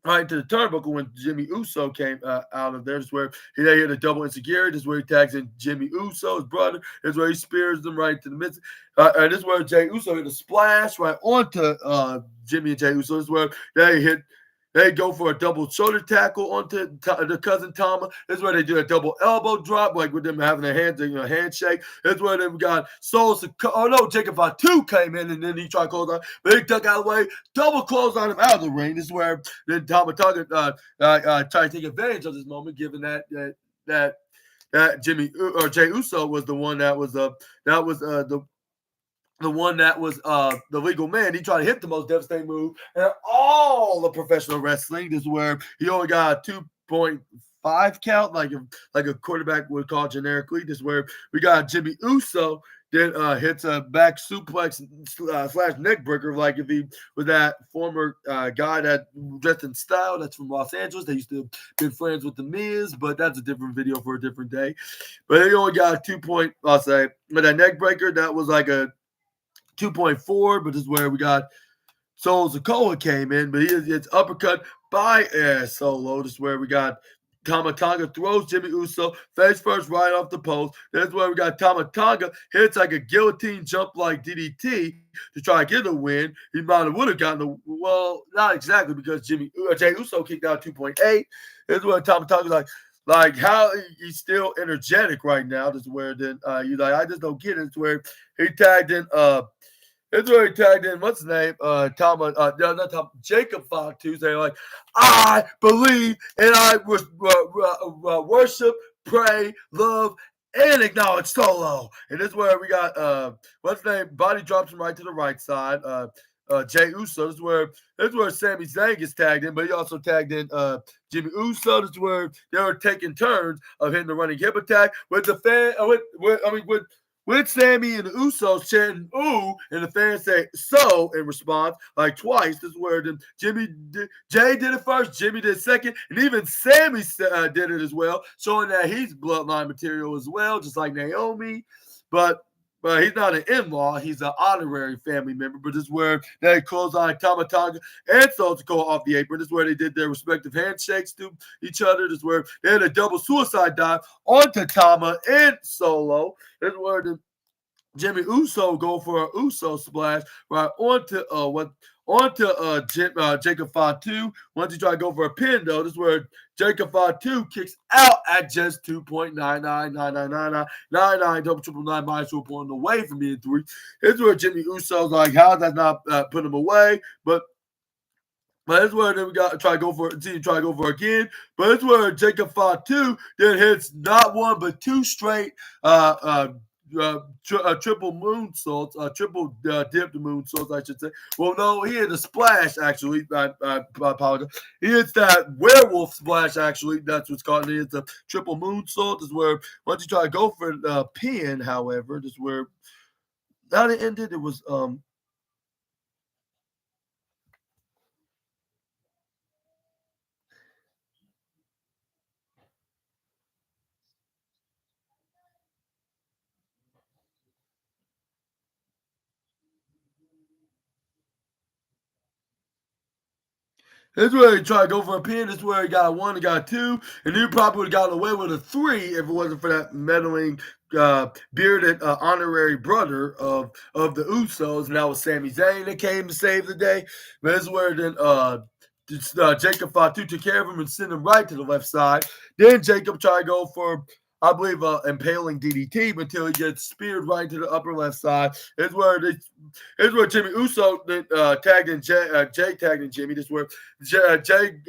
right into the turnbuckle when Jimmy Uso came out of there. This is where he hit a double insecurity. This is where he tags in Jimmy Uso, his brother. This is where he spears them right into the midst. And this is where Jey Uso hit a splash right onto Jimmy and Jey Uso. This is where they go for a double shoulder tackle onto the cousin Tama. This is where they do a double elbow drop, like with them having a handshake. This is where they got Jacob Fatu came in and then he tried to close on, but he ducked out of the way, double close on him out of the ring. This is where then Tama Tonga tried to take advantage of this moment, given that Jimmy or Jey Uso was the one that was the one that was the legal man. He tried to hit the most devastating move in all the professional wrestling. This is where he only got a 2.5 count, like a quarterback would call generically. This is where we got Jimmy Uso then hits a back suplex / neck breaker, like if he was that former guy that dressed in style that's from Los Angeles. They used to be friends with the Miz, but that's a different video for a different day. But he only got a 2 point, I'll say, but that neck breaker, that was like a 2.4, but this is where we got Solo Sikoa came in, but it's uppercut by Solo. This is where we got Tama Tonga throws Jimmy Uso face first right off the post. That's where we got Tama Tonga hits like a guillotine jump like DDT to try to get a win. He might have would have gotten well, not exactly because Jey Uso kicked out 2.8. That's where Tama Tonga's like how he's still energetic right now. This is where then you like I just don't get it. It's where he tagged in what's his name? Jacob Fatu saying like, I believe and I worship pray, love, and acknowledge Solo. And this is where we got what's his name? Body drops him right to the right side. Jay Uso. This is where Sami Zayn gets tagged in, but he also tagged in Jimmy Uso. This is where they were taking turns of hitting the running hip attack with the fan. With Sammy and the Usos chanting "ooh" and the fans say "so" in response, like twice. This is where Jay did it first, Jimmy did second, and even Sammy did it as well, showing that he's bloodline material as well, just like Naomi. But he's not an in-law; he's an honorary family member. But this is where they close on Tama Tonga and Solo Sikoa off the apron. This is where they did their respective handshakes to each other. This is where they had a double suicide dive onto Tama and Solo. This is where Jimmy Uso go for an Uso splash right onto Jacob Fatu. Once he try to go for a pin, though, this is where Jacob Fatu kicks out at just 2.99999999 double triple nine minus 1 point away from being 3. This is where Jimmy Uso's like, how does that not put him away? But that's where then we got to try to go for it. Try to go for it again. But it's where Jacob Fatu then hits not one but 2 straight triple moonsaults, triple dipped moonsaults, I should say. Well, no, he hit a splash, actually. I apologize. He hits that werewolf splash, actually. That's what's called. He hits a triple moonsault. This is where, once you try to go for the pin, however, this is where, how it ended, it was, this is where he tried to go for a pin. This is where he got 1, he got 2, and he probably would have gotten away with a 3 if it wasn't for that meddling, bearded honorary brother of the Usos, and that was Sami Zayn that came to save the day. But this is where then Jacob Fatu took care of him and sent him right to the left side. Then Jacob tried to go for, I believe, impaling DDT until he gets speared right to the upper left side. It's where Jimmy Uso tagged in Jay tagged in Jimmy. This is where Jay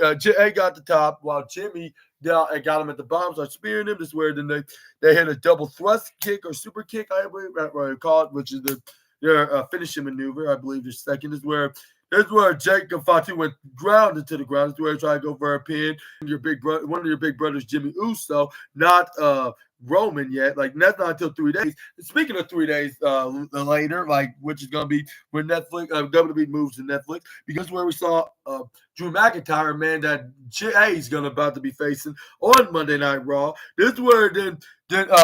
got the top while Jimmy got him at the bottom, started spearing him. This is where then they hit a double thrust kick or super kick, I believe, what they call it, which is their finishing maneuver. I believe the second. This is where Jacob Fatu went grounded to the ground. This is where he tried to go for a pin. One of your big brothers, Jimmy Uso, not Roman yet. Like, that's not until 3 days. Speaking of 3 days later, like, which is going to be when Netflix, WWE moves to Netflix, because where we saw Drew McIntyre, man, that Jay is about to be facing on Monday Night Raw. This is where then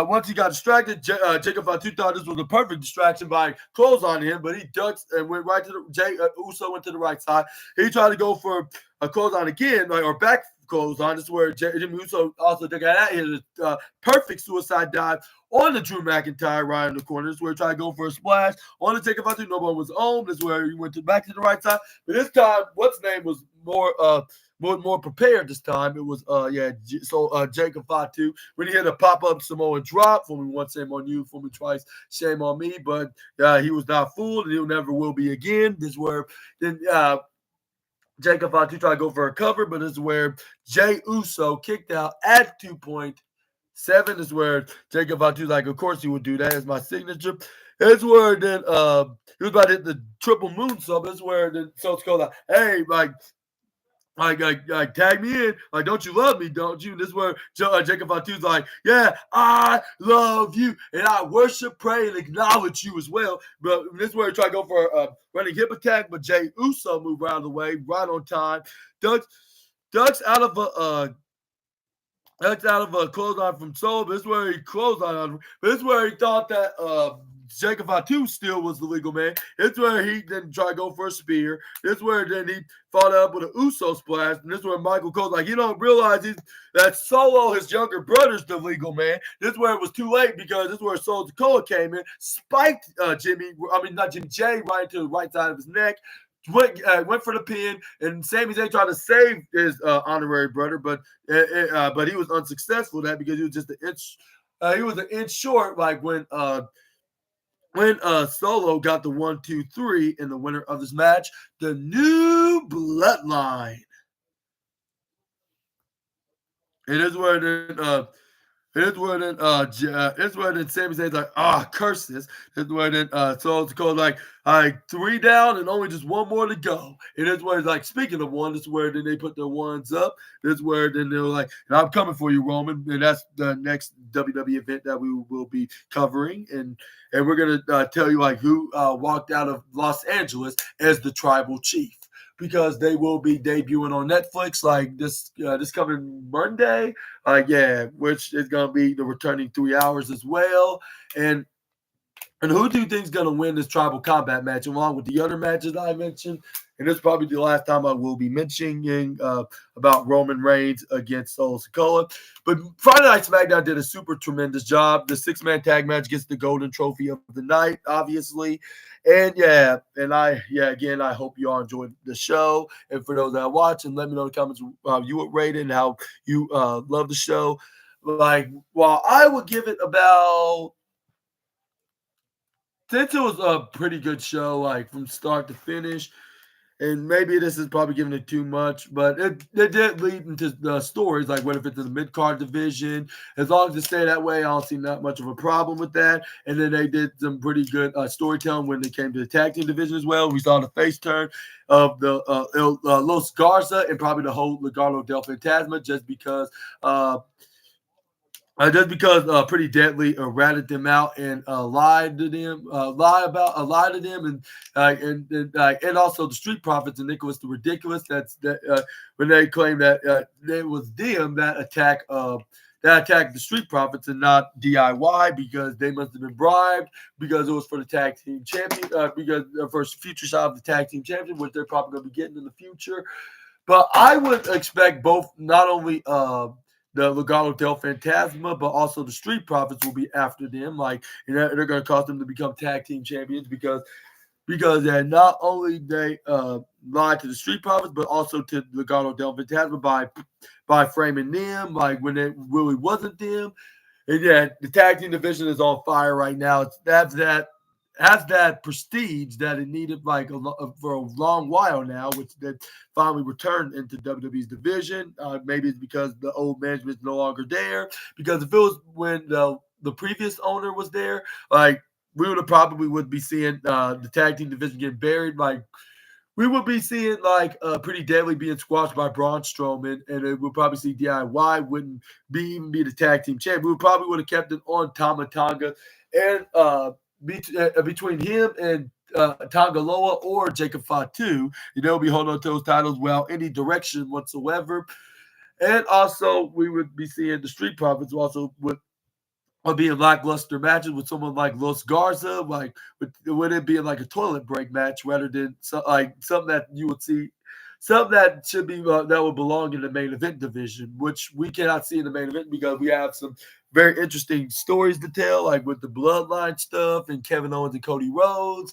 once he got distracted, Jacob Fatu thought this was a perfect distraction by clotheslining him, but he ducked and went right to the Uso went to the right side. He tried to go for a clothesline again, or back clothesline. This is where Jimmy Uso also took that. He hit a perfect suicide dive on the Drew McIntyre right in the corner. This is where he tried to go for a splash on the Jacob Fatu. No one was on. This is where he went back to the right side. But this time, what's his name was more prepared this time. It was Jacob Fatu when he hit a pop-up Samoan drop. For me once, shame on you. For me twice, shame on me. But he was not fooled, and he never will be again. This is where then Jacob Fatu tried to go for a cover, but this is where Jay Uso kicked out at 2.7. This is where Jacob Fatu like, of course he would do that as my signature. It's where then he was about to hit the triple moonsault. This is where then so it's called hey, like tag me in. Like, don't you love me, don't you? This is where Jacob Fatu's like, yeah, I love you, and I worship, pray, and acknowledge you as well. But this is where he tried to go for a running hip attack, but Jay Uso moved out of the way, right on time. Ducks out of a clothesline from Solo. This is where he clothesline on him. But this is where he thought that Jacob Fatu still was the legal man. It's where he then tried to go for a spear. This is where then he followed up with an Uso splash. And this is where Michael Cole's like, you don't realize that Solo, his younger brother's the legal man. This is where it was too late because this is where Solo Sikoa came in, spiked Jay right into the right side of his neck. Went for the pin, and Sami Zayn tried to save his honorary brother, but he was unsuccessful. That because he was just an inch. He was an inch short, like when Solo got the 1, 2, 3 in the winner of this match, the New Bloodline. It is where It's where then it's where then Sami Zayn's like, curse this. It's where then so it's called like 3 down and only just one more to go. And it's where it's like, speaking of one, it's where then they put their ones up. It's where then they're like, and I'm coming for you, Roman. And that's the next WWE event that we will be covering. And we're gonna tell you like who walked out of Los Angeles as the tribal chief, because they will be debuting on Netflix like this coming Monday. Which is gonna be the returning 3 hours as well. And who do you think is going to win this tribal combat match along with the other matches I mentioned? And this is probably the last time I will be mentioning about Roman Reigns against Solo Sikoa. But Friday Night SmackDown did a super tremendous job. The 6-man tag match gets the golden trophy of the night, obviously. And again, I hope you all enjoyed the show. And for those that watch, and let me know in the comments how you would rate it and how you love the show. Like, while I would give it about, since it was a pretty good show, like from start to finish, and maybe this is probably giving it too much, but it did lead into the stories, like what if it's in the mid-card division. As long as it stay that way, I don't see not much of a problem with that. And then they did some pretty good storytelling when they came to the tag team division as well. We saw the face turn of the Los Garza and probably the whole Legado del Fantasma, just because Pretty Deadly ratted them out and lied to them, and also the Street Profits and Nicholas the Ridiculous. When they claim that it was them that attacked the Street Profits and not DIY, because they must have been bribed, because it was for the tag team champion, because for future shot of the tag team champion, which they're probably going to be getting in the future. But I would expect both, not only the Legado del Fantasma, but also the Street Profits will be after them. Like, they're going to cause them to become tag team champions, because not only they lied to the Street Profits, but also to Legado del Fantasma by framing them like when it really wasn't them. And the tag team division is on fire right now. It has that prestige that it needed for a long while now, which they finally returned into WWE's division. Maybe it's because the old management is no longer there. Because if it was when the previous owner was there, like, we would be seeing the tag team division getting buried. Like, we would be seeing Pretty Deadly being squashed by Braun Strowman, and it would probably see DIY wouldn't even be the tag team champ. We probably would have kept it on Tama Tonga, and between him and Tangaloa or Jacob Fatu, will be holding on to those titles without any direction whatsoever. And also, we would be seeing the Street Profits also would be in lackluster matches with someone like Los Garza, like would it be like a toilet break match rather than something that you would see, something that should be that would belong in the main event division, which we cannot see in the main event because we have some very interesting stories to tell, like with the bloodline stuff and Kevin Owens and Cody Rhodes.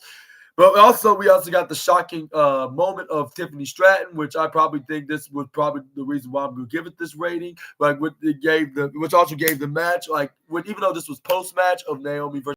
But we also got the shocking moment of Tiffany Stratton, which I probably think this was probably the reason why I'm going to give it this rating. Like, which also gave the match, even though this was post match of Naomi versus